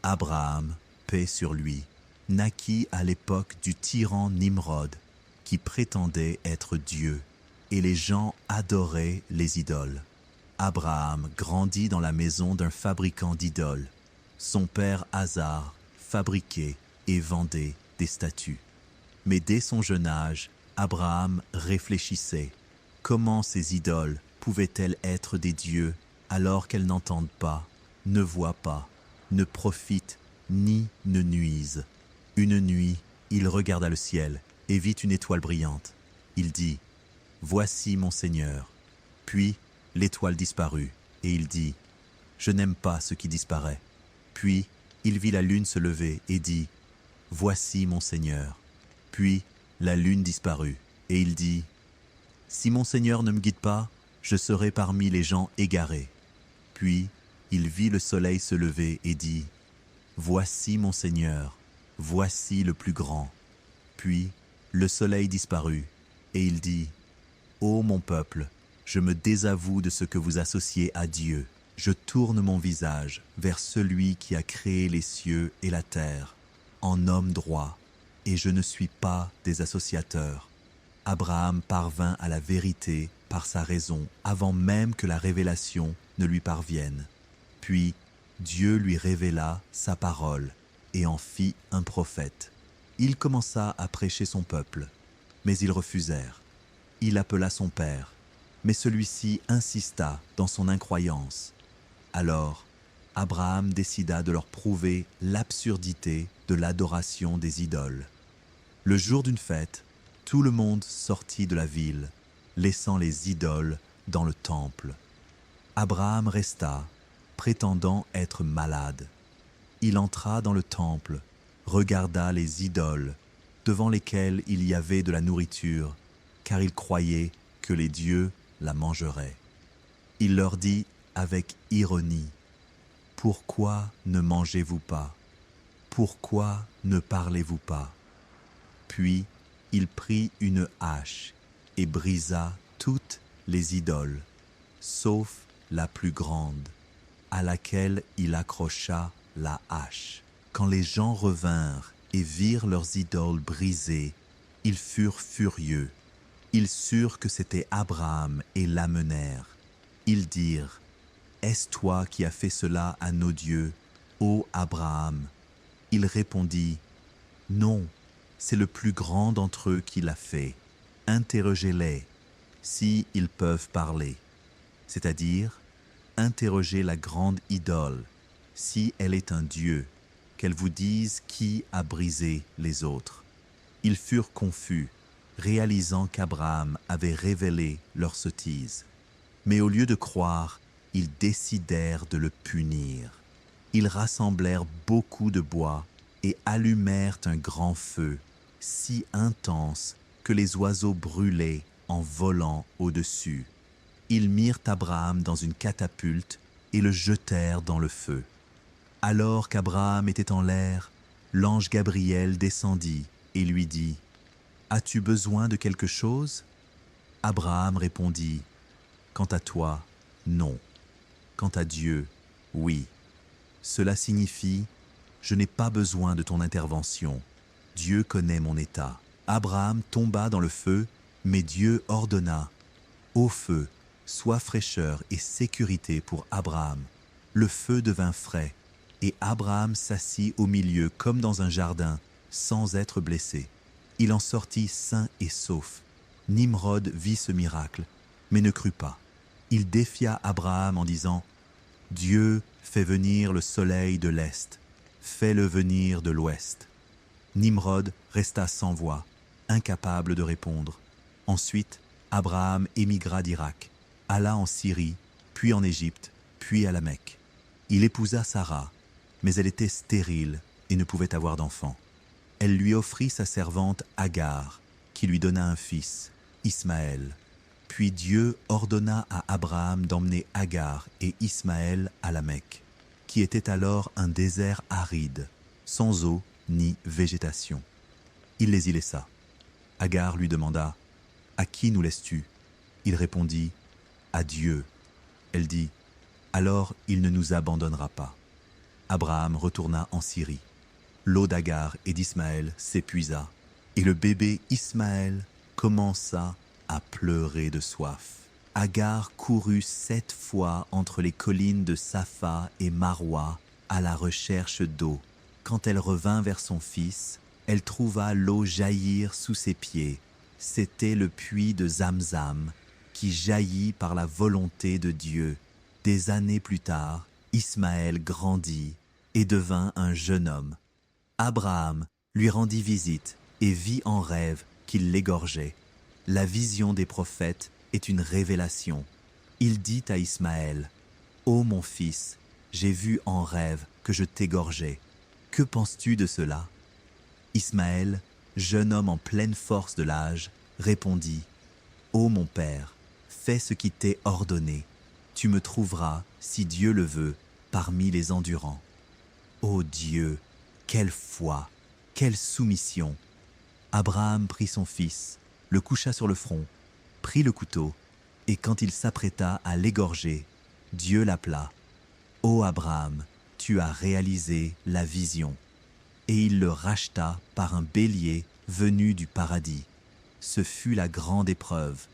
Abraham, paix sur lui, naquit à l'époque du tyran Nimrod, qui prétendait être Dieu, et les gens adoraient les idoles. Abraham grandit dans la maison d'un fabricant d'idoles. Son père Hazar fabriquait et vendait des statues. Mais dès son jeune âge, Abraham réfléchissait. Comment ces idoles pouvaient-elles être des dieux alors qu'elles n'entendent pas, ne voient pas, ne profitent ni ne nuisent? Une nuit, il regarda le ciel et vit une étoile brillante. Il dit « Voici mon Seigneur ». Puis l'étoile disparut et il dit « Je n'aime pas ce qui disparaît ». Puis il vit la lune se lever et dit « Voici mon Seigneur ». Puis la lune disparut et il dit « Si mon Seigneur ne me guide pas, je serai parmi les gens égarés ». Puis il vit le soleil se lever et dit « Voici mon Seigneur, voici le plus grand. Puis le soleil disparut, et il dit, Ô mon peuple, je me désavoue de ce que vous associez à Dieu. Je tourne mon visage vers celui qui a créé les cieux et la terre, en homme droit, et je ne suis pas des associateurs. Abraham parvint à la vérité par sa raison avant même que la révélation ne lui parvienne. Puis Dieu lui révéla sa parole et en fit un prophète. Il commença à prêcher son peuple, mais ils refusèrent. Il appela son père, mais celui-ci insista dans son incroyance. Alors, Abraham décida de leur prouver l'absurdité de l'adoration des idoles. Le jour d'une fête, tout le monde sortit de la ville, laissant les idoles dans le temple. Abraham resta, prétendant être malade. Il entra dans le temple, regarda les idoles, devant lesquelles il y avait de la nourriture, car il croyait que les dieux la mangeraient. Il leur dit avec ironie, « Pourquoi ne mangez-vous pas? Pourquoi ne parlez-vous pas ?» Puis il prit une hache et brisa toutes les idoles, sauf la plus grande, à laquelle il accrocha la hache. Quand les gens revinrent et virent leurs idoles brisées, ils furent furieux. Ils surent que c'était Abraham et l'amenèrent. Ils dirent, « Est-ce toi qui as fait cela à nos dieux, ô Abraham ?» Il répondit, « Non, c'est le plus grand d'entre eux qui l'a fait. Interrogez-les, si ils peuvent parler. » C'est-à-dire, interrogez la grande idole, si elle est un dieu, qu'elle vous dise qui a brisé les autres. Ils furent confus, réalisant qu'Abraham avait révélé leur sottise. Mais au lieu de croire, ils décidèrent de le punir. Ils rassemblèrent beaucoup de bois et allumèrent un grand feu, si intense que les oiseaux brûlaient en volant au-dessus. Ils mirent Abraham dans une catapulte et le jetèrent dans le feu. Alors qu'Abraham était en l'air, l'ange Gabriel descendit et lui dit, « As-tu besoin de quelque chose ?» Abraham répondit, « Quant à toi, non. Quant à Dieu, oui. » Cela signifie, « Je n'ai pas besoin de ton intervention. Dieu connaît mon état. » Abraham tomba dans le feu, mais Dieu ordonna, « Ô feu, sois fraîcheur et sécurité pour Abraham. » Le feu devint frais, et Abraham s'assit au milieu comme dans un jardin, sans être blessé. Il en sortit sain et sauf. Nimrod vit ce miracle, mais ne crut pas. Il défia Abraham en disant, « Dieu fait venir le soleil de l'Est, fais-le venir de l'Ouest. » Nimrod resta sans voix, incapable de répondre. Ensuite, Abraham émigra d'Irak, alla en Syrie, puis en Égypte, puis à la Mecque. Il épousa Sarah, mais elle était stérile et ne pouvait avoir d'enfant. Elle lui offrit sa servante Agar, qui lui donna un fils, Ismaël. Puis Dieu ordonna à Abraham d'emmener Agar et Ismaël à la Mecque, qui était alors un désert aride, sans eau ni végétation. Il les y laissa. Agar lui demanda, « À qui nous laisses-tu » Il répondit, « À Dieu. » Elle dit, « Alors il ne nous abandonnera pas. » Abraham retourna en Syrie. L'eau d'Agar et d'Ismaël s'épuisa, et le bébé Ismaël commença à pleurer de soif. Agar courut 7 fois entre les collines de Sapha et Marwa à la recherche d'eau. Quand elle revint vers son fils, elle trouva l'eau jaillir sous ses pieds. C'était le puits de Zamzam qui jaillit par la volonté de Dieu. Des années plus tard, Ismaël grandit et devint un jeune homme. Abraham lui rendit visite et vit en rêve qu'il l'égorgeait. La vision des prophètes est une révélation. Il dit à Ismaël, « Ô mon fils, j'ai vu en rêve que je t'égorgeais. Que penses-tu de cela ?» Ismaël, jeune homme en pleine force de l'âge, répondit, « Ô mon père, fais ce qui t'est ordonné. Tu me trouveras, si Dieu le veut, parmi les endurants. » Ô Dieu, quelle foi, quelle soumission! Abraham prit son fils, le coucha sur le front, prit le couteau, et quand il s'apprêta à l'égorger, Dieu l'appela. Ô Abraham, tu as réalisé la vision. Et il le racheta par un bélier venu du paradis. Ce fut la grande épreuve,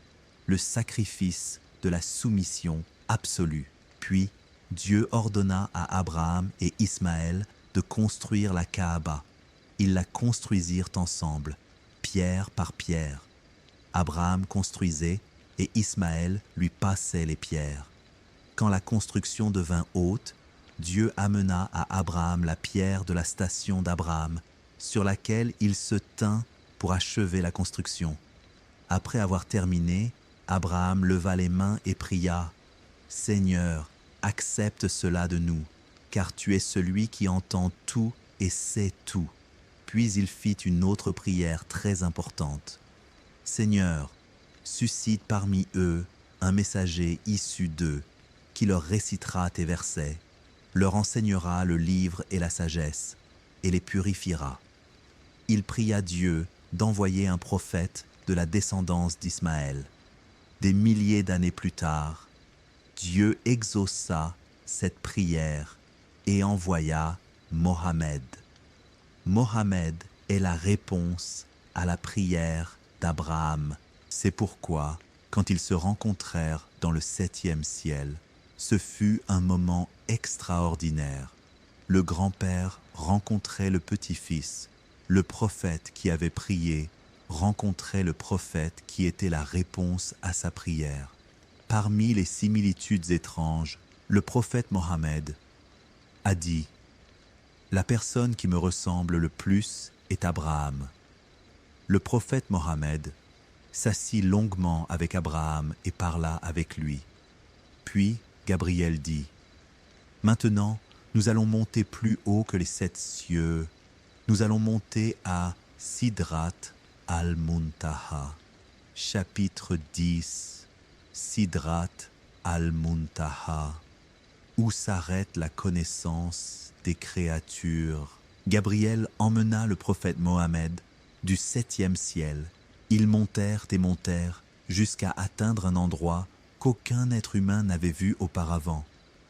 le sacrifice de la soumission absolue. Puis Dieu ordonna à Abraham et Ismaël de construire la Kaaba. Ils la construisirent ensemble, pierre par pierre. Abraham construisait et Ismaël lui passait les pierres. Quand la construction devint haute, Dieu amena à Abraham la pierre de la station d'Abraham, sur laquelle il se tint pour achever la construction. Après avoir terminé, Abraham leva les mains et pria « Seigneur, accepte cela de nous, car tu es celui qui entend tout et sait tout. » Puis il fit une autre prière très importante. « Seigneur, suscite parmi eux un messager issu d'eux, qui leur récitera tes versets, leur enseignera le livre et la sagesse, et les purifiera. » Il pria Dieu d'envoyer un prophète de la descendance d'Ismaël. Des milliers d'années plus tard, Dieu exauça cette prière et envoya Mohammed. Mohammed est la réponse à la prière d'Abraham. C'est pourquoi, quand ils se rencontrèrent dans le 7e ciel, ce fut un moment extraordinaire. Le grand-père rencontrait le petit-fils. Le prophète qui avait prié rencontrait le prophète qui était la réponse à sa prière. Parmi les similitudes étranges, le prophète Mohammed a dit « La personne qui me ressemble le plus est Abraham. » Le prophète Mohammed s'assit longuement avec Abraham et parla avec lui. Puis Gabriel dit « Maintenant, nous allons monter plus haut que les 7 cieux. Nous allons monter à Sidrat al-Muntaha. » Chapitre 10. Sidrat al-Muntaha. Où s'arrête la connaissance des créatures. Gabriel emmena le prophète Mohammed du 7e ciel. Ils montèrent et montèrent jusqu'à atteindre un endroit qu'aucun être humain n'avait vu auparavant.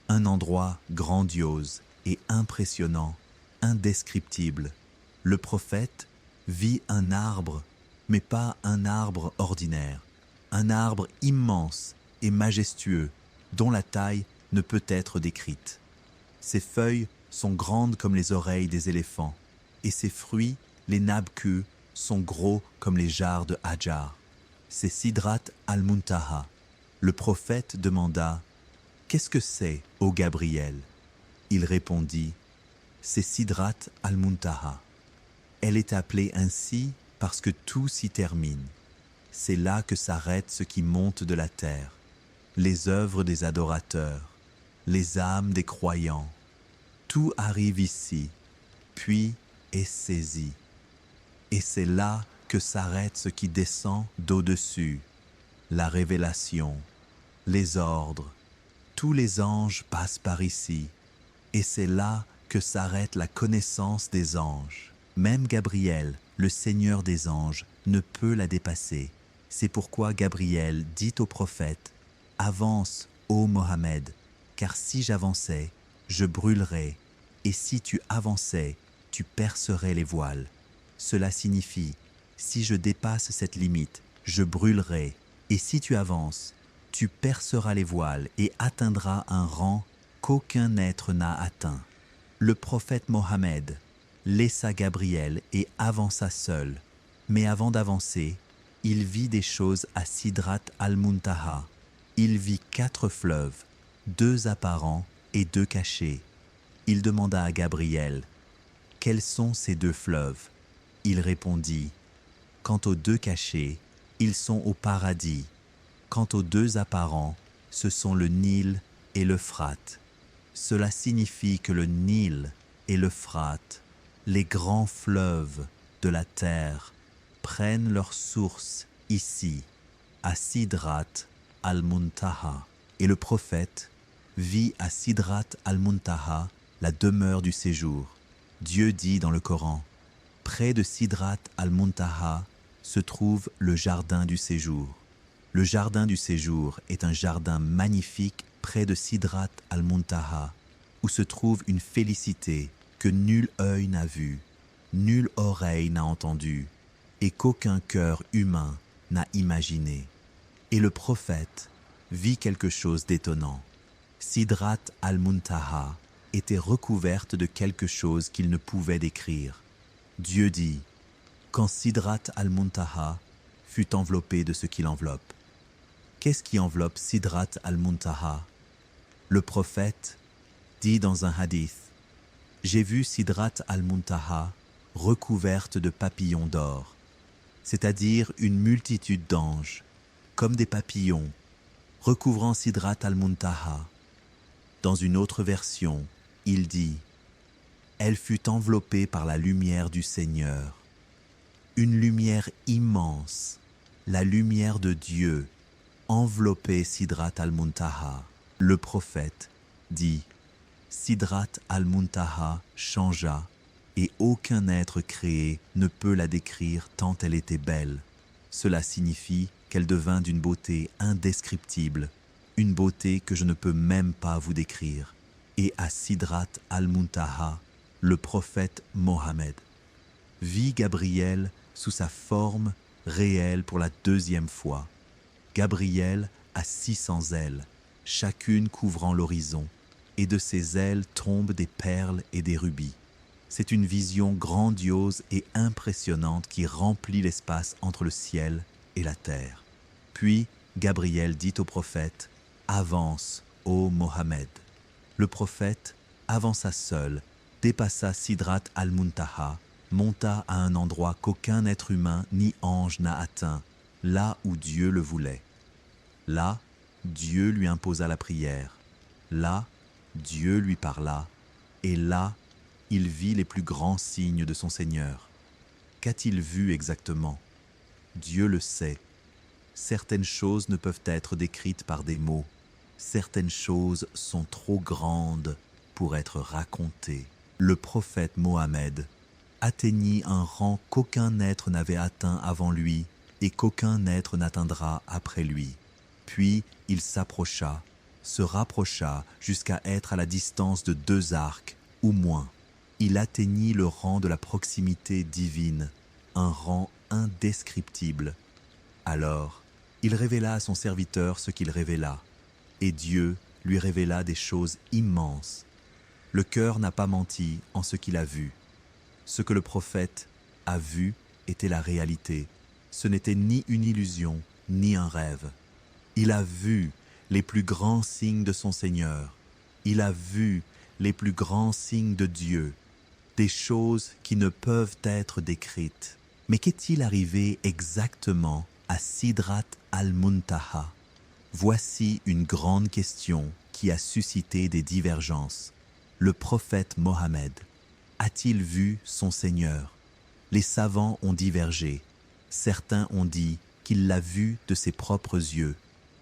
Un endroit grandiose et impressionnant, indescriptible. Le prophète vit un arbre, mais pas un arbre ordinaire. Un arbre immense et majestueux, dont la taille ne peut être décrite. Ses feuilles sont grandes comme les oreilles des éléphants, et ses fruits, les nabku, sont gros comme les jarres de Hajar. C'est Sidrat al-Muntaha. Le prophète demanda « Qu'est-ce que c'est, ô Gabriel ?» Il répondit « C'est Sidrat al-Muntaha. Elle est appelée ainsi parce que tout s'y termine. C'est là que s'arrête ce qui monte de la terre, les œuvres des adorateurs, les âmes des croyants. Tout arrive ici, puis est saisi. Et c'est là que s'arrête ce qui descend d'au-dessus, la révélation, les ordres. Tous les anges passent par ici, et c'est là que s'arrête la connaissance des anges. Même Gabriel, le Seigneur des anges, ne peut la dépasser. C'est pourquoi Gabriel dit au prophète « Avance, ô Mohammed, car si j'avançais, je brûlerais, et si tu avançais, tu percerais les voiles. » Cela signifie « Si je dépasse cette limite, je brûlerai, et si tu avances, tu perceras les voiles et atteindras un rang qu'aucun être n'a atteint. » Le prophète Mohammed laissa Gabriel et avança seul. Mais avant d'avancer, il vit des choses à Sidrat al-Muntaha. Il vit 4 fleuves, 2 apparents et 2 cachés. Il demanda à Gabriel « Quels sont ces 2 fleuves ?» Il répondit « Quant aux 2 cachés, ils sont au paradis. Quant aux 2 apparents, ce sont le Nil et l'Euphrate. » Cela signifie que le Nil et l'Euphrate, les grands fleuves de la terre, prennent leur source ici, à Sidrat al-Muntaha. Et le prophète vit à Sidrat al-Muntaha la demeure du séjour. Dieu dit dans le Coran, « Près de Sidrat al-Muntaha se trouve le jardin du séjour. » Le jardin du séjour est un jardin magnifique près de Sidrat al-Muntaha, où se trouve une félicité que nul œil n'a vue, nulle oreille n'a entendue, et qu'aucun cœur humain n'a imaginé. Et le prophète vit quelque chose d'étonnant. Sidrat al-Muntaha était recouverte de quelque chose qu'il ne pouvait décrire. Dieu dit, quand Sidrat al-Muntaha fut enveloppé de ce qui l'enveloppe. Qu'est-ce qui enveloppe Sidrat al-Muntaha? Le prophète dit dans un hadith, « J'ai vu Sidrat al-Muntaha recouverte de papillons d'or, c'est-à-dire une multitude d'anges, comme des papillons, recouvrant Sidrat al-Muntaha. » Dans une autre version, il dit, « Elle fut enveloppée par la lumière du Seigneur, une lumière immense, la lumière de Dieu, enveloppait Sidrat al-Muntaha. » Le prophète dit, « Sidrat al-Muntaha changea, et aucun être créé ne peut la décrire tant elle était belle. Cela signifie qu'elle devint d'une beauté indescriptible, une beauté que je ne peux même pas vous décrire. Et à Sidrat al-Muntaha, le prophète Mohammed vit Gabriel sous sa forme réelle pour la deuxième fois. Gabriel a 600 ailes, chacune couvrant l'horizon, et de ses ailes tombent des perles et des rubis. C'est une vision grandiose et impressionnante qui remplit l'espace entre le ciel et la terre. Puis Gabriel dit au prophète, « Avance, ô Mohammed !» Le prophète avança seul, dépassa Sidrat al-Muntaha, monta à un endroit qu'aucun être humain ni ange n'a atteint, là où Dieu le voulait. Là, Dieu lui imposa la prière. Là, Dieu lui parla. Et là, il vit les plus grands signes de son Seigneur. Qu'a-t-il vu exactement? Dieu le sait. Certaines choses ne peuvent être décrites par des mots. Certaines choses sont trop grandes pour être racontées. Le prophète Mohammed atteignit un rang qu'aucun être n'avait atteint avant lui et qu'aucun être n'atteindra après lui. Puis il s'approcha, se rapprocha jusqu'à être à la distance de 2 arcs ou moins. Il atteignit le rang de la proximité divine, un rang indescriptible. Alors, il révéla à son serviteur ce qu'il révéla, et Dieu lui révéla des choses immenses. Le cœur n'a pas menti en ce qu'il a vu. Ce que le prophète a vu était la réalité. Ce n'était ni une illusion, ni un rêve. Il a vu les plus grands signes de son Seigneur. Il a vu les plus grands signes de Dieu, des choses qui ne peuvent être décrites. Mais qu'est-il arrivé exactement à Sidrat al-Muntaha? Voici une grande question qui a suscité des divergences. Le prophète Mohammed a-t-il vu son Seigneur? Les savants ont divergé. Certains ont dit qu'il l'a vu de ses propres yeux,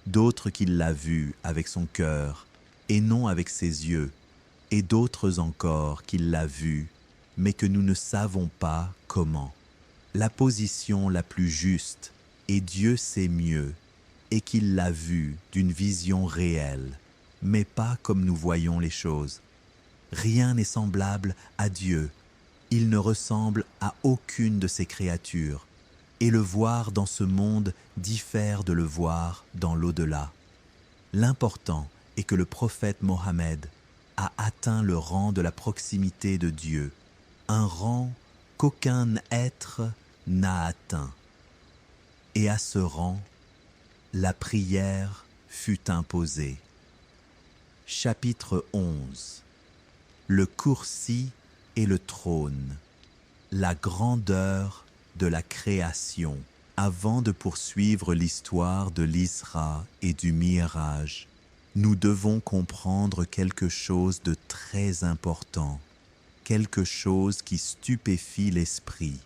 d'autres qu'il l'a vu avec son cœur et non avec ses yeux, et d'autres encore qu'il l'a vu, mais que nous ne savons pas comment. La position la plus juste, et Dieu sait mieux, est qu'il l'a vu d'une vision réelle, mais pas comme nous voyons les choses. Rien n'est semblable à Dieu. Il ne ressemble à aucune de ses créatures, et le voir dans ce monde diffère de le voir dans l'au-delà. L'important est que le prophète Mohammed a atteint le rang de la proximité de Dieu, un rang qu'aucun être n'a atteint. Et à ce rang, la prière fut imposée. Chapitre 11. Le Kursi et le trône, la grandeur de la création. Avant de poursuivre l'histoire de l'Isra et du Mi'raj, nous devons comprendre quelque chose de très important, quelque chose qui stupéfie l'esprit,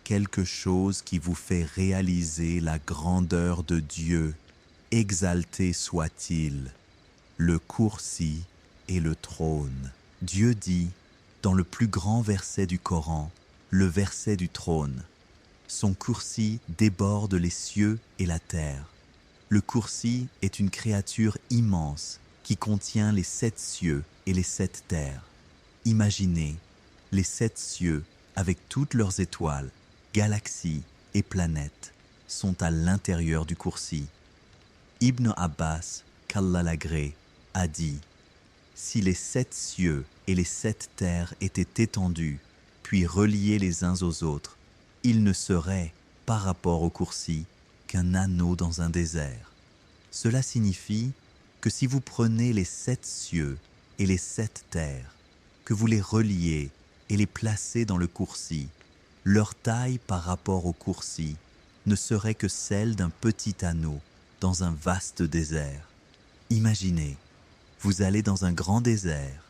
quelque chose qui vous fait réaliser la grandeur de Dieu, exalté soit-il, le Kursi et le trône. Dieu dit, dans le plus grand verset du Coran, le verset du trône, son coursier déborde les cieux et la terre. Le coursier est une créature immense qui contient les 7 cieux et les 7 terres. Imaginez les 7 cieux avec toutes leurs étoiles, galaxies et planètes sont à l'intérieur du coursier. Ibn Abbas, qu'Allah l'agrée, a dit « Si les 7 cieux et les 7 terres étaient étendus, puis reliés les uns aux autres, ils ne seraient, par rapport au coursier, qu'un anneau dans un désert. Cela signifie que si vous prenez les 7 cieux et les 7 terres, que vous les reliez et les placez dans le coursier, leur taille par rapport au coursier ne serait que celle d'un petit anneau dans un vaste désert. Imaginez, vous allez dans un grand désert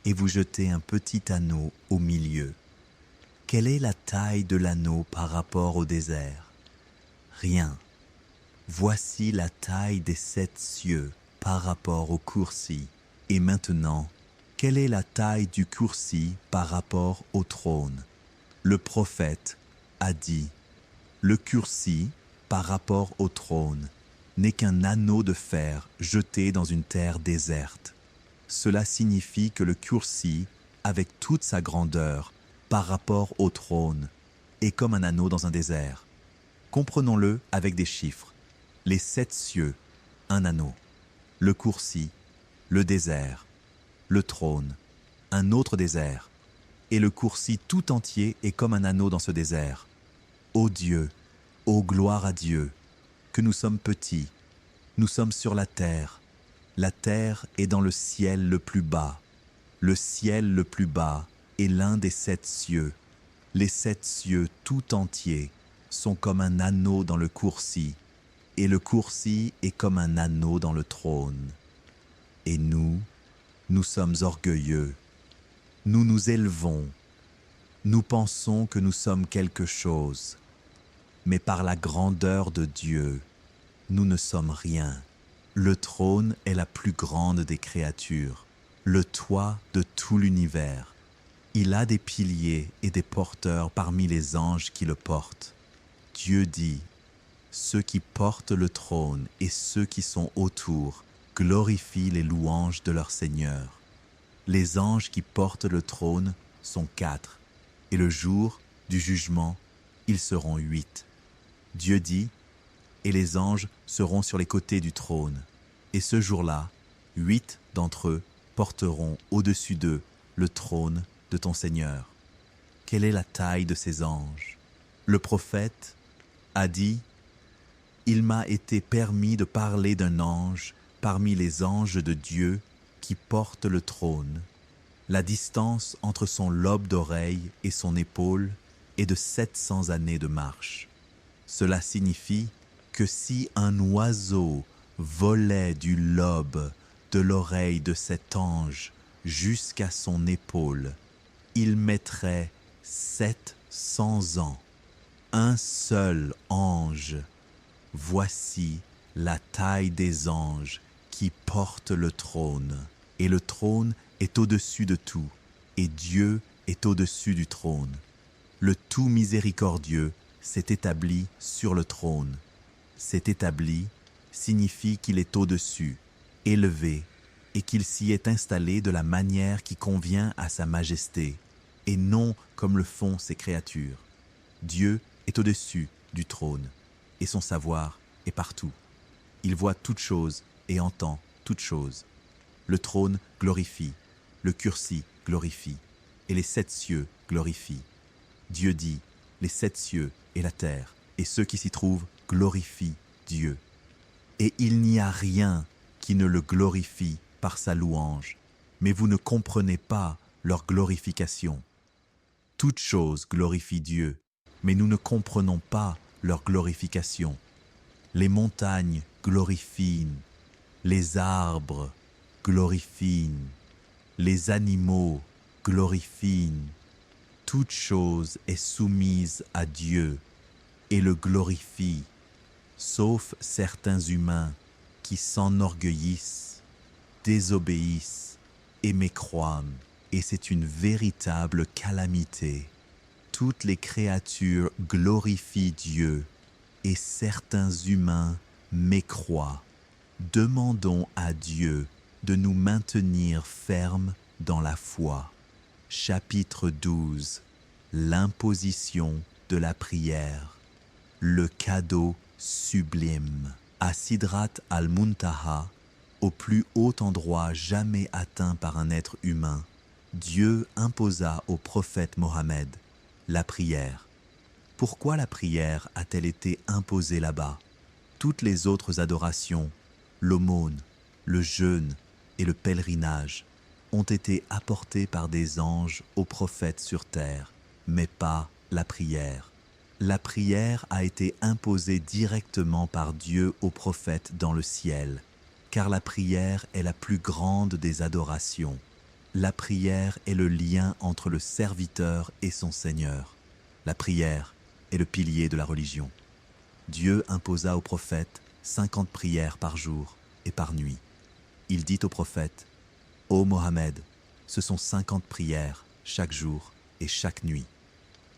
et vous jetez un petit anneau au milieu. Quelle est la taille de l'anneau par rapport au désert? Rien. Voici la taille des 7 cieux par rapport au coursier. Et maintenant, quelle est la taille du coursier par rapport au trône? Le prophète a dit, le coursier par rapport au trône n'est qu'un anneau de fer jeté dans une terre déserte. Cela signifie que le coursier, avec toute sa grandeur, par rapport au trône, est comme un anneau dans un désert. Comprenons-le avec des chiffres. Les 7 cieux, un anneau. Le coursier, le désert. Le trône, un autre désert. Et le coursier tout entier est comme un anneau dans ce désert. Ô Dieu, ô gloire à Dieu, que nous sommes petits, nous sommes sur la terre. La terre est dans le ciel le plus bas. Le ciel le plus bas est l'un des 7 cieux. Les 7 cieux tout entiers sont comme un anneau dans le coursier, et le coursier est comme un anneau dans le trône. Et nous sommes orgueilleux. Nous nous élevons. Nous pensons que nous sommes quelque chose. Mais par la grandeur de Dieu, nous ne sommes rien. Le trône est la plus grande des créatures, le toit de tout l'univers. Il a des piliers et des porteurs parmi les anges qui le portent. Dieu dit, ceux qui portent le trône et ceux qui sont autour glorifient les louanges de leur Seigneur. Les anges qui portent le trône sont 4, et le jour du jugement, ils seront 8. Dieu dit, et les anges seront sur les côtés du trône. Et ce jour-là, 8 d'entre eux porteront au-dessus d'eux le trône de ton Seigneur. Quelle est la taille de ces anges? Le prophète a dit, il m'a été permis de parler d'un ange parmi les anges de Dieu qui porte le trône. La distance entre son lobe d'oreille et son épaule est de 700 années de marche. Cela signifie que si un oiseau volait du lobe de l'oreille de cet ange jusqu'à son épaule, il mettrait 700 ans. Un seul ange. Voici la taille des anges qui portent le trône. Et le trône est au-dessus de tout, et Dieu est au-dessus du trône. Le tout miséricordieux s'est établi sur le trône. S'est établi signifie qu'il est au-dessus, élevé, et qu'il s'y est installé de la manière qui convient à sa majesté, et non comme le font ses créatures. Dieu est au-dessus du trône, et son savoir est partout. Il voit toutes choses et entend toutes choses. Le trône glorifie, le coursier glorifie, et les 7 cieux glorifient. Dieu dit, les 7 cieux et la terre, et ceux qui s'y trouvent glorifient Dieu. Et il n'y a rien qui ne le glorifie par sa louange, mais vous ne comprenez pas leur glorification. Toute chose glorifie Dieu, mais nous ne comprenons pas leur glorification. Les montagnes glorifient, les arbres glorifient, les animaux glorifient. Toute chose est soumise à Dieu et le glorifie, sauf certains humains qui s'enorgueillissent, désobéissent et mécroient. et c'est une véritable calamité. Toutes les créatures glorifient Dieu, et certains humains mécroient. Demandons à Dieu de nous maintenir fermes dans la foi. Chapitre 12. L'imposition de la prière. Le cadeau sublime. À Sidrat al-Muntaha, au plus haut endroit jamais atteint par un être humain, Dieu imposa au prophète Mohammed la prière. Pourquoi la prière a-t-elle été imposée là-bas? Toutes les autres adorations, l'aumône, le jeûne et le pèlerinage, ont été apportées par des anges aux prophètes sur terre, mais pas la prière. La prière a été imposée directement par Dieu aux prophètes dans le ciel, car la prière est la plus grande des adorations. La prière est le lien entre le serviteur et son Seigneur. La prière est le pilier de la religion. Dieu imposa aux prophètes 50 prières par jour et par nuit. Il dit au prophète: « Ô Mohammed, ce sont 50 prières chaque jour et chaque nuit. »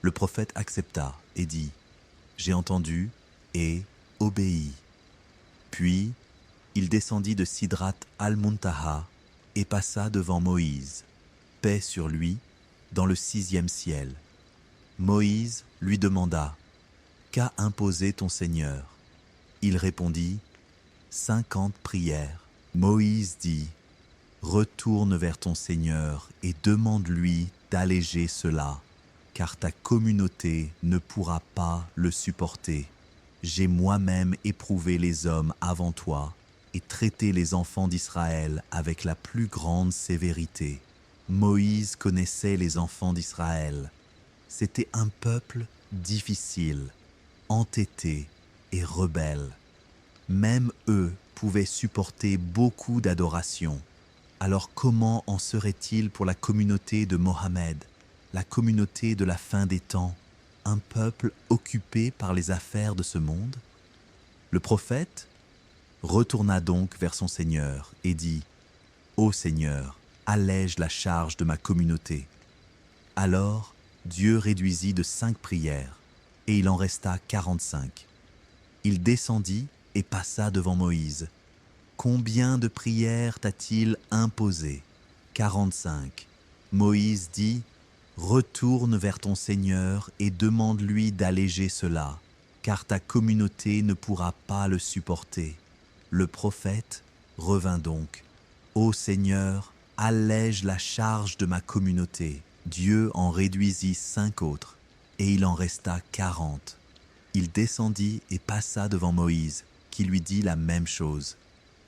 Le prophète accepta et dit: « J'ai entendu et obéi. » Puis, il descendit de Sidrat al-Muntaha et passa devant Moïse, paix sur lui, dans le 6e ciel. Moïse lui demanda: « Qu'a imposé ton Seigneur ?» Il répondit: « 50 prières. » Moïse dit: « Retourne vers ton Seigneur et demande-lui d'alléger cela, car ta communauté ne pourra pas le supporter. J'ai moi-même éprouvé les hommes avant toi et traité les enfants d'Israël avec la plus grande sévérité. » Moïse connaissait les enfants d'Israël. C'était un peuple difficile, entêté et rebelle. Même eux pouvaient supporter beaucoup d'adoration. Alors comment en serait-il pour la communauté de Mohammed, la communauté de la fin des temps, un peuple occupé par les affaires de ce monde? Le prophète retourna donc vers son Seigneur et dit: « Ô Seigneur, allège la charge de ma communauté. » Alors Dieu réduisit de 5 prières, et il en resta 45. Il descendit et passa devant Moïse. « Combien de prières t'a-t-il imposé? » 45. Moïse dit: « Retourne vers ton Seigneur et demande-lui d'alléger cela, car ta communauté ne pourra pas le supporter. » Le prophète revint donc. « Ô Seigneur, allège la charge de ma communauté. » Dieu en réduisit 5 autres, et il en resta 40. Il descendit et passa devant Moïse, qui lui dit la même chose.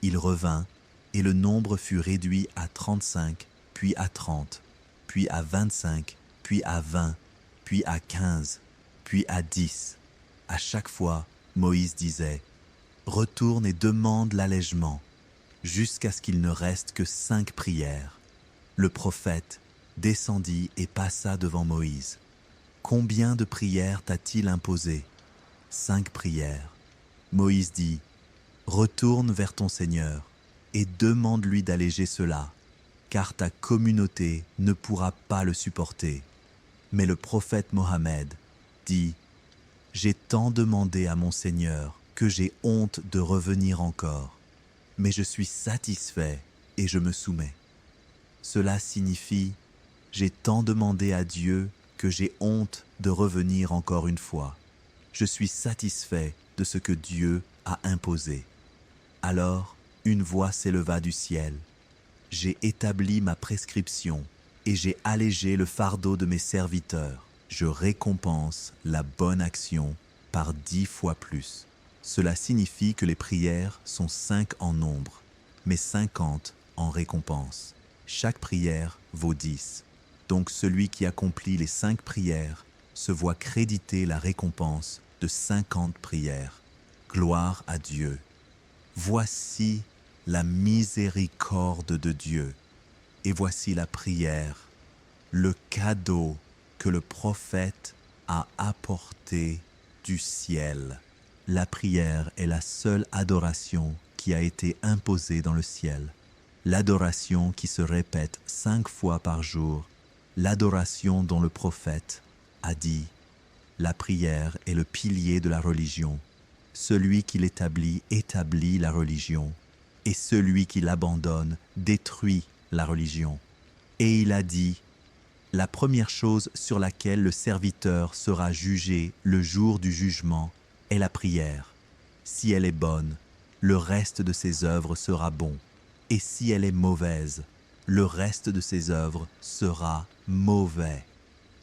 Il revint, et le nombre fut réduit à 35, puis à 30, puis à 25, puis à 20, puis à 15, puis à 10. À chaque fois, Moïse disait: « Retourne et demande l'allègement, jusqu'à ce qu'il ne reste que 5 prières. » Le prophète descendit et passa devant Moïse. « Combien de prières t'a-t-il imposé? » 5 prières. Moïse dit: « Retourne vers ton Seigneur et demande-lui d'alléger cela, car ta communauté ne pourra pas le supporter. » Mais le prophète Mohammed dit: « J'ai tant demandé à mon Seigneur que j'ai honte de revenir encore, mais je suis satisfait et je me soumets. » Cela signifie: j'ai tant demandé à Dieu que j'ai honte de revenir encore une fois. Je suis satisfait de ce que Dieu a imposé. Alors, une voix s'éleva du ciel. J'ai établi ma prescription et j'ai allégé le fardeau de mes serviteurs. Je récompense la bonne action par 10 fois plus. Cela signifie que les prières sont 5 en nombre, mais 50 en récompense. Chaque prière vaut 10. Donc celui qui accomplit les 5 prières se voit créditer la récompense de 50 prières. Gloire à Dieu. Voici la miséricorde de Dieu. Et voici la prière, le cadeau que le prophète a apporté du ciel. La prière est la seule adoration qui a été imposée dans le ciel. l'adoration qui se répète 5 fois par jour, l'adoration dont le prophète a dit « La prière est le pilier de la religion. Celui qui l'établit établit la religion, et celui qui l'abandonne détruit la religion. » Et il a dit « La première chose sur laquelle le serviteur sera jugé le jour du jugement est la prière. Si elle est bonne, le reste de ses œuvres sera bon, et si elle est mauvaise, le reste de ses œuvres sera mauvais. »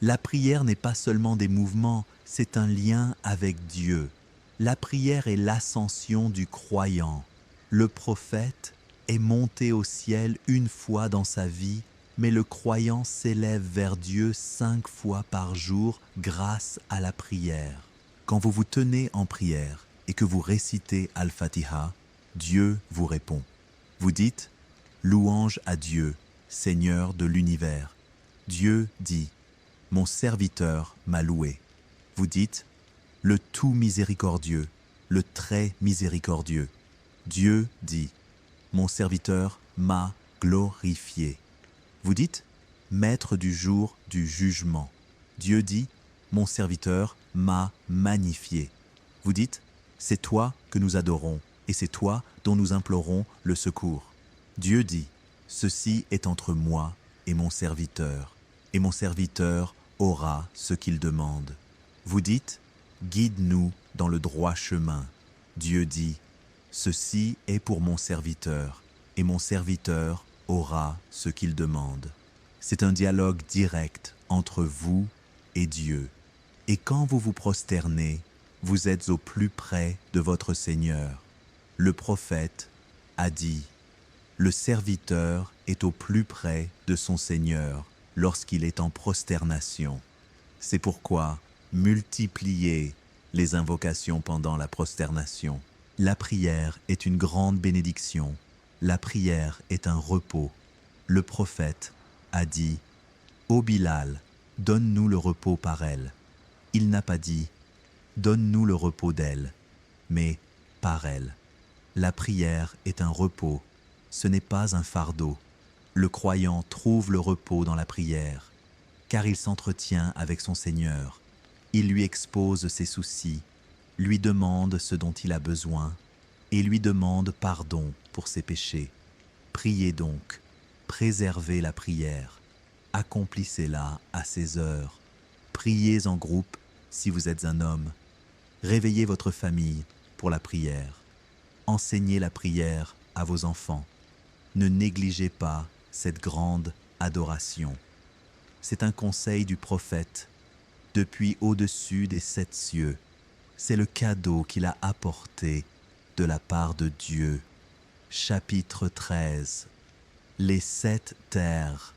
La prière n'est pas seulement des mouvements, c'est un lien avec Dieu. La prière est l'ascension du croyant. Le prophète est monté au ciel une fois dans sa vie, mais le croyant s'élève vers Dieu 5 fois par jour grâce à la prière. Quand vous vous tenez en prière et que vous récitez Al-Fatiha, Dieu vous répond. Vous dites « Louange à Dieu, Seigneur de l'univers ». Dieu dit « Mon serviteur m'a loué ». Vous dites « Le tout miséricordieux, le très miséricordieux ». Dieu dit « Mon serviteur m'a glorifié ». Vous dites « Maître du jour du jugement ». Dieu dit « Mon serviteur m'a magnifié ». Vous dites « C'est toi que nous adorons et c'est toi dont nous implorons le secours ». Dieu dit « Ceci est entre moi et mon serviteur aura ce qu'il demande ». Vous dites « Guide-nous dans le droit chemin ». Dieu dit « Ceci est pour mon serviteur et mon serviteur aura ce qu'il demande ». C'est un dialogue direct entre vous et Dieu. Et quand vous vous prosternez, vous êtes au plus près de votre Seigneur. Le prophète a dit « Le serviteur est au plus près de son Seigneur lorsqu'il est en prosternation ». C'est pourquoi multipliez les invocations pendant la prosternation. La prière est une grande bénédiction. La prière est un repos. Le prophète a dit « Ô Bilal, donne-nous le repos par elle ». Il n'a pas dit « Donne-nous le repos d'elle », mais « par elle ». La prière est un repos, ce n'est pas un fardeau. Le croyant trouve le repos dans la prière, car il s'entretient avec son Seigneur. Il lui expose ses soucis, lui demande ce dont il a besoin et lui demande pardon pour ses péchés. Priez donc, préservez la prière, accomplissez-la à ses heures. Priez en groupe si vous êtes un homme. Réveillez votre famille pour la prière. Enseignez la prière à vos enfants. Ne négligez pas cette grande adoration. C'est un conseil du prophète depuis au-dessus des 7 cieux. C'est le cadeau qu'il a apporté de la part de Dieu. Chapitre 13. Les 7 terres.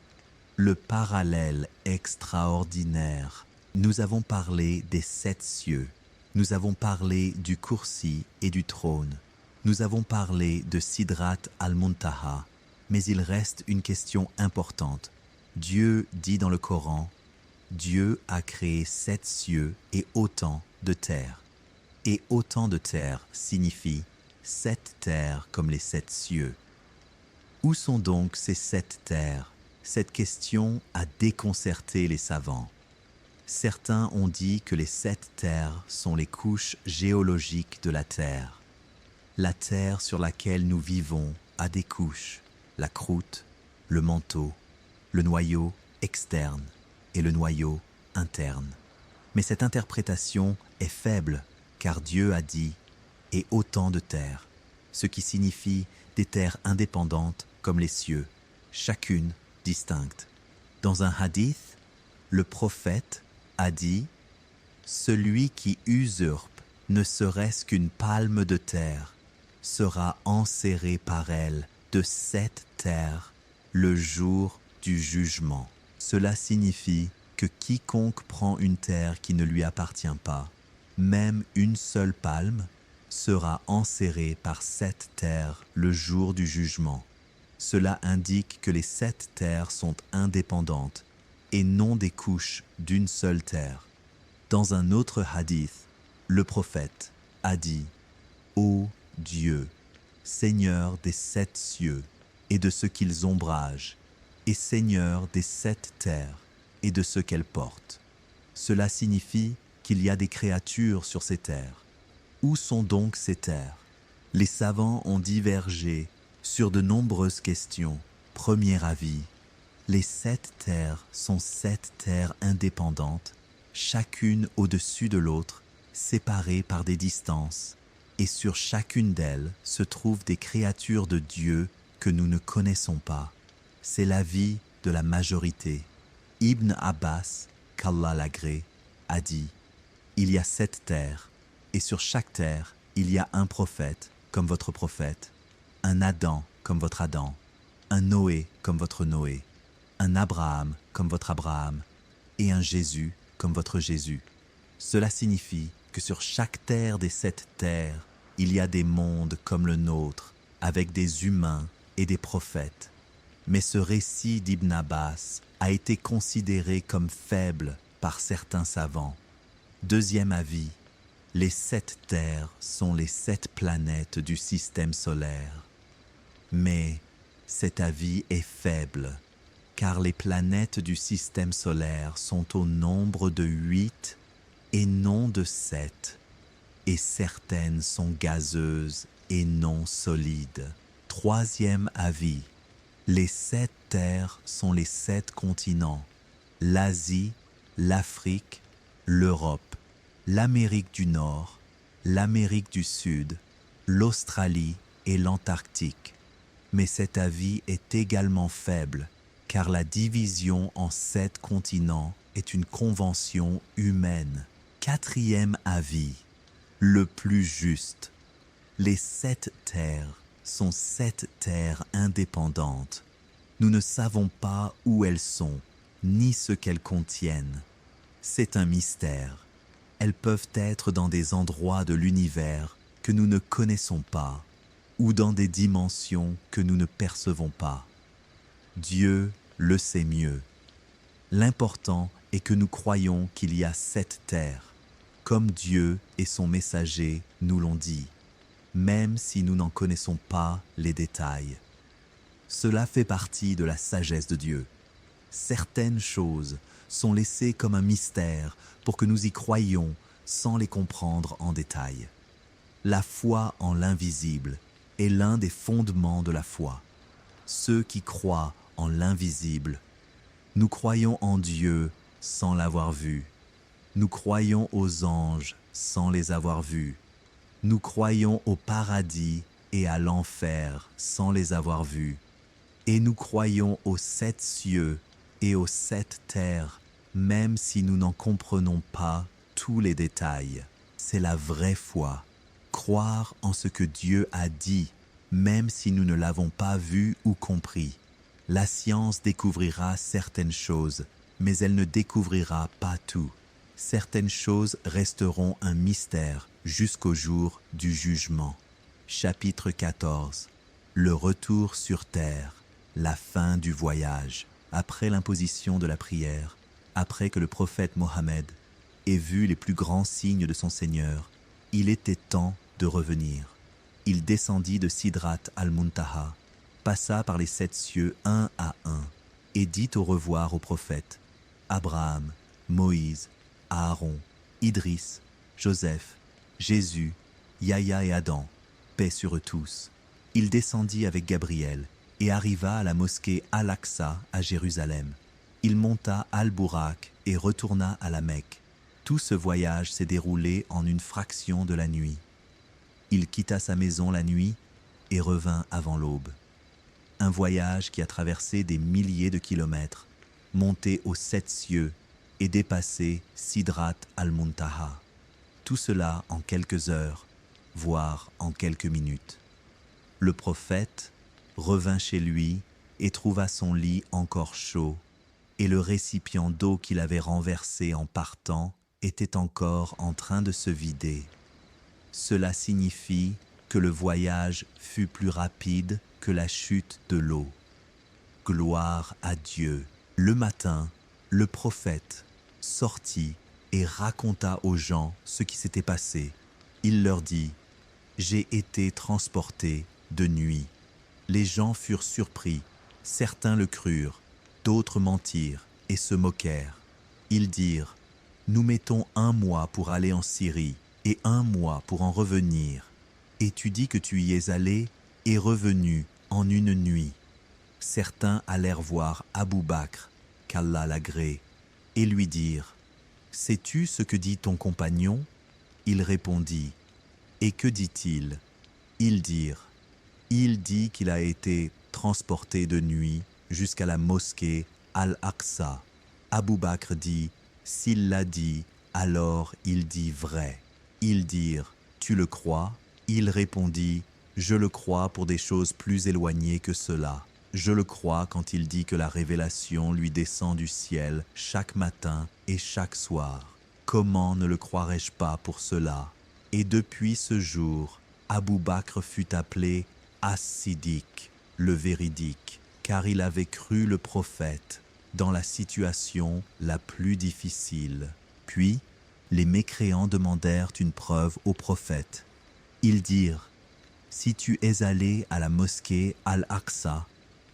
Le parallèle extraordinaire. Nous avons parlé des 7 cieux. Nous avons parlé du Kursi et du trône. Nous avons parlé de Sidrat al-Muntaha. Mais il reste une question importante. Dieu dit dans le Coran, Dieu a créé 7 cieux et autant de terres. Et autant de terres signifie 7 terres comme les 7 cieux. Où sont donc ces 7 terres? Cette question a déconcerté les savants. Certains ont dit que les 7 terres sont les couches géologiques de la Terre. La terre sur laquelle nous vivons a des couches, la croûte, le manteau, le noyau externe et le noyau interne. Mais cette interprétation est faible car Dieu a dit « et autant de terres », ce qui signifie des terres indépendantes comme les cieux, chacune distincte. Dans un hadith, le prophète a dit « Celui qui usurpe ne serait-ce qu'une palme de terre sera enserré par elle de 7 terres le jour du jugement. » Cela signifie que quiconque prend une terre qui ne lui appartient pas, même une seule palme, sera enserré par 7 terres le jour du jugement. Cela indique que les 7 terres sont indépendantes et non des couches d'une seule terre. Dans un autre hadith, le prophète a dit « Ô Dieu, Seigneur des 7 cieux et de ce qu'ils ombragent, et Seigneur des 7 terres et de ce qu'elles portent. Cela signifie qu'il y a des créatures sur ces terres. Où sont donc ces terres? Les savants ont divergé sur de nombreuses questions. Premier avis, les 7 terres sont 7 terres indépendantes, chacune au-dessus de l'autre, séparées par des distances, et sur chacune d'elles se trouvent des créatures de Dieu que nous ne connaissons pas. C'est l'avis de la majorité. Ibn Abbas, qu'Allah l'agrée, a dit « Il y a 7 terres, et sur chaque terre, il y a un prophète comme votre prophète, un Adam comme votre Adam, un Noé comme votre Noé, un Abraham comme votre Abraham, et un Jésus comme votre Jésus. » Cela signifie que sur chaque terre des 7 terres, il y a des mondes comme le nôtre, avec des humains et des prophètes. Mais ce récit d'Ibn Abbas a été considéré comme faible par certains savants. Deuxième avis, les 7 terres sont les 7 planètes du système solaire. Mais cet avis est faible, car les planètes du système solaire sont au nombre de 8 et non de 7, et certaines sont gazeuses et non solides. Troisième avis, les 7 terres sont les 7 continents, l'Asie, l'Afrique, l'Europe, l'Amérique du Nord, l'Amérique du Sud, l'Australie et l'Antarctique. Mais cet avis est également faible, car la division en 7 continents est une convention humaine. Quatrième avis, le plus juste. Les 7 terres sont 7 terres indépendantes. Nous ne savons pas où elles sont, ni ce qu'elles contiennent. C'est un mystère. Elles peuvent être dans des endroits de l'univers que nous ne connaissons pas, ou dans des dimensions que nous ne percevons pas. Dieu le sait mieux. L'important est que nous croyons qu'il y a 7 terres, comme Dieu et son messager nous l'ont dit, même si nous n'en connaissons pas les détails. Cela fait partie de la sagesse de Dieu. Certaines choses sont laissées comme un mystère pour que nous y croyions sans les comprendre en détail. La foi en l'invisible est l'un des fondements de la foi. Ceux qui croient en l'invisible, nous croyons en Dieu sans l'avoir vu. Nous croyons aux anges sans les avoir vus. Nous croyons au paradis et à l'enfer sans les avoir vus. Et nous croyons aux 7 cieux et aux 7 terres, même si nous n'en comprenons pas tous les détails. C'est la vraie foi. Croire en ce que Dieu a dit, même si nous ne l'avons pas vu ou compris. La science découvrira certaines choses, mais elle ne découvrira pas tout. Certaines choses resteront un mystère jusqu'au jour du jugement. Chapitre 14. Le retour sur terre, la fin du voyage. Après l'imposition de la prière, après que le prophète Mohammed ait vu les plus grands signes de son Seigneur, il était temps de revenir. Il descendit de Sidrat al-Muntaha, passa par les 7 cieux un à un, et dit au revoir aux prophètes Abraham, Moïse, Aaron, Idriss, Joseph, Jésus, Yahya et Adam, paix sur eux tous. Il descendit avec Gabriel et arriva à la mosquée Al-Aqsa à Jérusalem. Il monta Al-Bourak et retourna à la Mecque. Tout ce voyage s'est déroulé en une fraction de la nuit. Il quitta sa maison la nuit et revint avant l'aube. Un voyage qui a traversé des milliers de kilomètres, monté aux 7 cieux et dépassé Sidrat al-Muntaha. Tout cela en quelques heures, voire en quelques minutes. Le prophète revint chez lui et trouva son lit encore chaud, et le récipient d'eau qu'il avait renversé en partant était encore en train de se vider. Cela signifie que le voyage fut plus rapide que la chute de l'eau. Gloire à Dieu. Le matin, le prophète sortit et raconta aux gens ce qui s'était passé. Il leur dit « J'ai été transporté de nuit. Les gens furent surpris, certains le crurent, d'autres mentirent et se moquèrent. Ils dirent, « Nous mettons 1 mois pour aller en Syrie et 1 mois pour en revenir. Et tu dis que tu y es allé et revenu en une nuit. » Certains allèrent voir Abou Bakr, qu'Allah l'agrée, et lui dirent, « Sais-tu ce que dit ton compagnon ?» Il répondit, « Et que dit-il » Ils dirent, « Il dit qu'il a été transporté de nuit jusqu'à la mosquée Al-Aqsa. » Abou Bakr dit, « S'il l'a dit, alors il dit vrai. » Ils dirent, « Tu le crois ?» Il répondit, « Je le crois pour des choses plus éloignées que cela. Je le crois quand il dit que la révélation lui descend du ciel chaque matin et chaque soir. Comment ne le croirais-je pas pour cela ?» Et depuis ce jour, Abou Bakr fut appelé As-Siddiq, le véridique, car il avait cru le prophète dans la situation la plus difficile. Puis, les mécréants demandèrent une preuve au prophète. Ils dirent, « Si tu es allé à la mosquée Al-Aqsa,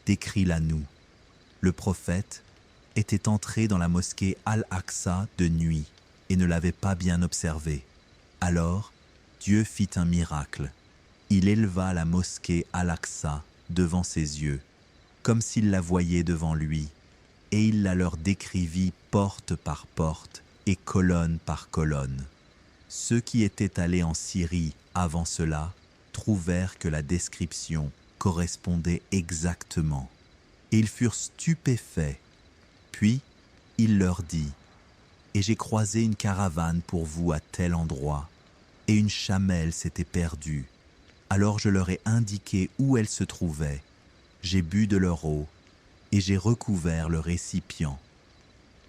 décris-la nous. » Le prophète était entré dans la mosquée Al-Aqsa de nuit et ne l'avait pas bien observée. Alors, Dieu fit un miracle. Il éleva la mosquée Al-Aqsa devant ses yeux, comme s'il la voyait devant lui, et il la leur décrivit porte par porte et colonne par colonne. Ceux qui étaient allés en Syrie avant cela trouvèrent que la description correspondait exactement, et ils furent stupéfaits. Puis il leur dit, « Et j'ai croisé une caravane pour vous à tel endroit, et une chamelle s'était perdue. Alors je leur ai indiqué où elle se trouvait. J'ai bu de leur eau, et j'ai recouvert le récipient.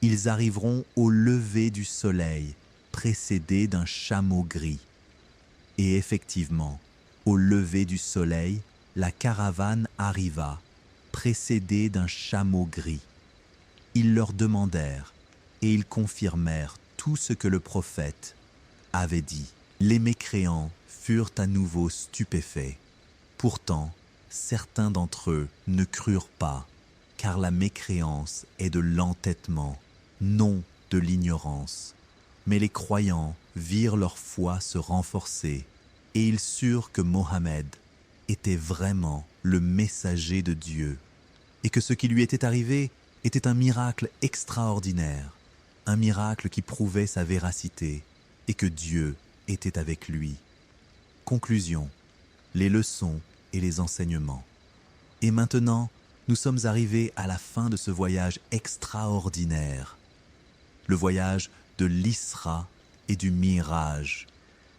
Ils arriveront au lever du soleil, précédés d'un chameau gris. » Et effectivement, au lever du soleil, la caravane arriva, précédée d'un chameau gris. Ils leur demandèrent, et ils confirmèrent tout ce que le prophète avait dit. Les mécréants furent à nouveau stupéfaits. Pourtant, certains d'entre eux ne crurent pas, car la mécréance est de l'entêtement, non de l'ignorance. Mais les croyants virent leur foi se renforcer, et ils surent que Mohammed était vraiment le messager de Dieu, et que ce qui lui était arrivé était un miracle extraordinaire, un miracle qui prouvait sa véracité, et que Dieu était avec lui. Conclusion, les leçons et les enseignements. Et maintenant, nous sommes arrivés à la fin de ce voyage extraordinaire, le voyage de l'Isra et du Miraj,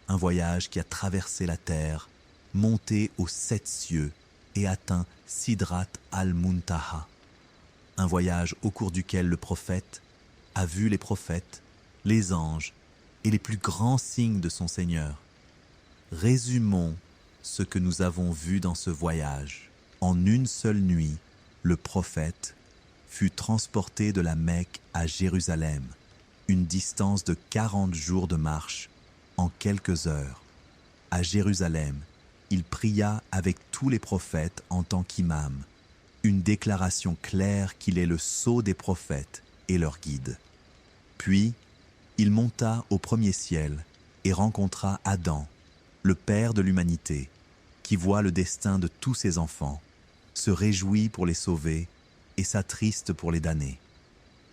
un voyage qui a traversé la terre, monté aux 7 cieux et atteint Sidrat al-Muntaha, un voyage au cours duquel le prophète a vu les prophètes, les anges et les plus grands signes de son Seigneur. Résumons ce que nous avons vu dans ce voyage. En une seule nuit, le prophète fut transporté de la Mecque à Jérusalem, une distance de 40 jours de marche, en quelques heures. À Jérusalem, il pria avec tous les prophètes en tant qu'imam, une déclaration claire qu'il est le sceau des prophètes et leur guide. Puis, il monta au premier ciel et rencontra Adam, le père de l'humanité, qui voit le destin de tous ses enfants, se réjouit pour les sauver et s'attriste pour les damner.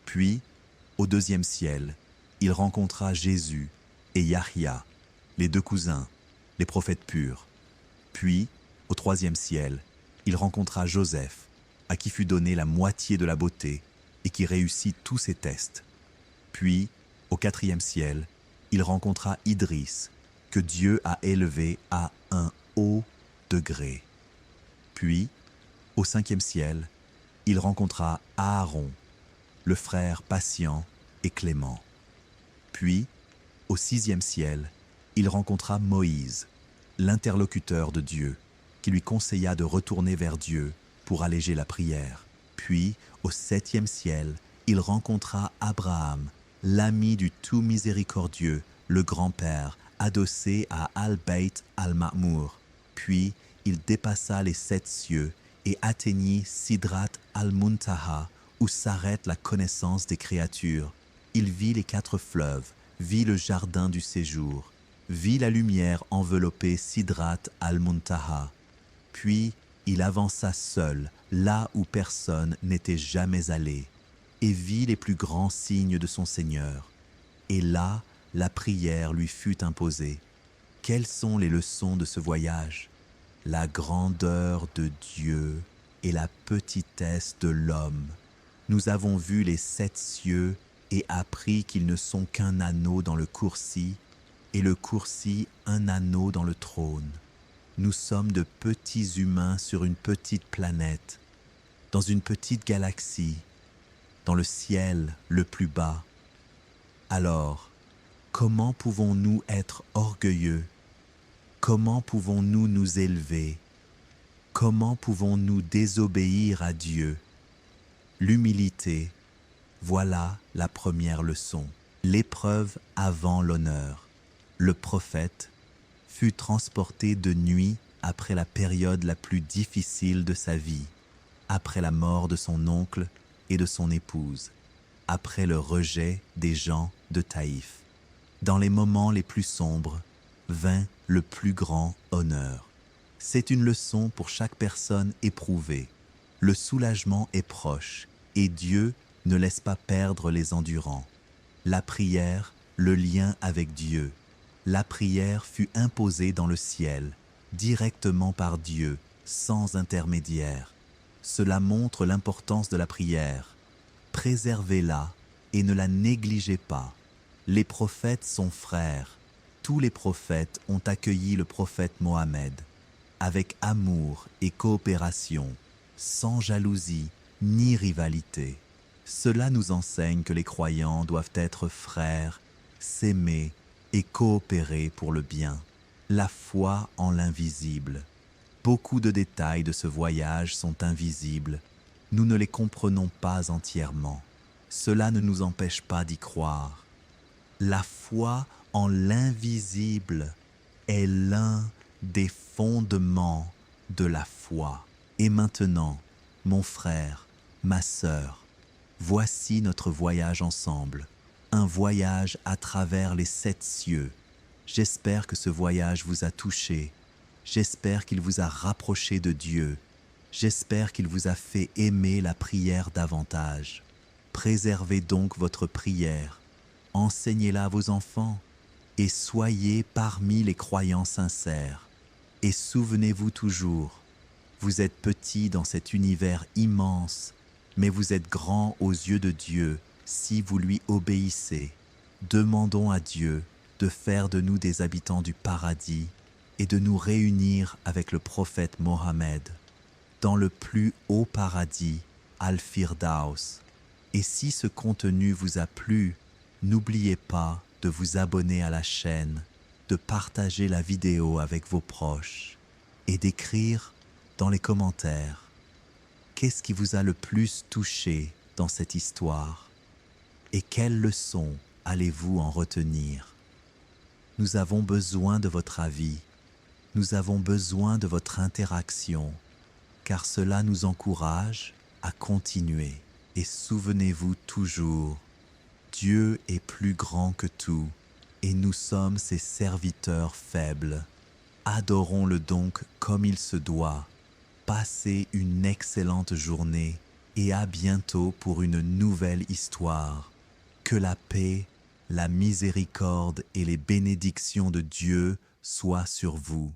Puis, au deuxième ciel, il rencontra Jésus et Yahya, les 2 cousins, les prophètes purs. Puis, au troisième ciel, il rencontra Joseph, à qui fut donnée la moitié de la beauté et qui réussit tous ses tests. Puis, au 4e ciel, il rencontra Idriss, que Dieu a élevé à un haut degré. Puis, au 5e ciel, il rencontra Aaron, le frère patient et clément. Puis, au 6e ciel, il rencontra Moïse, l'interlocuteur de Dieu, qui lui conseilla de retourner vers Dieu pour alléger la prière. Puis, au 7e ciel, il rencontra Abraham, l'ami du tout miséricordieux, le grand-père, adossé à Al-Bayt al-Ma'mour. Puis, il dépassa les 7 cieux et atteignit Sidrat al-Muntaha, où s'arrête la connaissance des créatures. Il vit les 4 fleuves, vit le jardin du séjour, vit la lumière envelopper Sidrat al-Muntaha. Puis il avança seul, là où personne n'était jamais allé, et vit les plus grands signes de son Seigneur. Et là, la prière lui fut imposée. Quelles sont les leçons de ce voyage? La grandeur de Dieu et la petitesse de l'homme. Nous avons vu les 7 cieux et appris qu'ils ne sont qu'un anneau dans le coursier, et le coursier un anneau dans le trône. Nous sommes de petits humains sur une petite planète, dans une petite galaxie, dans le ciel le plus bas. Alors, comment pouvons-nous être orgueilleux? Comment pouvons-nous nous élever? Comment pouvons-nous désobéir à Dieu? L'humilité, voilà la première leçon. L'épreuve avant l'honneur. Le prophète fut transporté de nuit après la période la plus difficile de sa vie, après la mort de son oncle et de son épouse, après le rejet des gens de Taïf. Dans les moments les plus sombres, vint le plus grand honneur. C'est une leçon pour chaque personne éprouvée. Le soulagement est proche et Dieu ne laisse pas perdre les endurants. La prière, le lien avec Dieu. La prière fut imposée dans le ciel, directement par Dieu, sans intermédiaire. Cela montre l'importance de la prière. Préservez-la et ne la négligez pas. Les prophètes sont frères. Tous les prophètes ont accueilli le prophète Mohammed avec amour et coopération, sans jalousie ni rivalité. Cela nous enseigne que les croyants doivent être frères, s'aimer et coopérer pour le bien. La foi en l'invisible. Beaucoup de détails de ce voyage sont invisibles. Nous ne les comprenons pas entièrement. Cela ne nous empêche pas d'y croire. La foi en l'invisible est l'un des fondements de la foi. Et maintenant, mon frère, ma sœur, voici notre voyage ensemble, un voyage à travers les 7 cieux. J'espère que ce voyage vous a touché, j'espère qu'il vous a rapproché de Dieu, j'espère qu'il vous a fait aimer la prière davantage. Préservez donc votre prière, enseignez-la à vos enfants, et soyez parmi les croyants sincères. Et souvenez-vous toujours, vous êtes petit dans cet univers immense, mais vous êtes grand aux yeux de Dieu si vous lui obéissez. Demandons à Dieu de faire de nous des habitants du paradis et de nous réunir avec le prophète Mohammed dans le plus haut paradis, Al-Firdaus. Et si ce contenu vous a plu, n'oubliez pas de vous abonner à la chaîne, de partager la vidéo avec vos proches et d'écrire dans les commentaires qu'est-ce qui vous a le plus touché dans cette histoire et quelles leçons allez-vous en retenir. Nous avons besoin de votre avis, nous avons besoin de votre interaction, car cela nous encourage à continuer. Et souvenez-vous toujours, Dieu est plus grand que tout, et nous sommes ses serviteurs faibles. Adorons-le donc comme il se doit. Passez une excellente journée et à bientôt pour une nouvelle histoire. Que la paix, la miséricorde et les bénédictions de Dieu soient sur vous.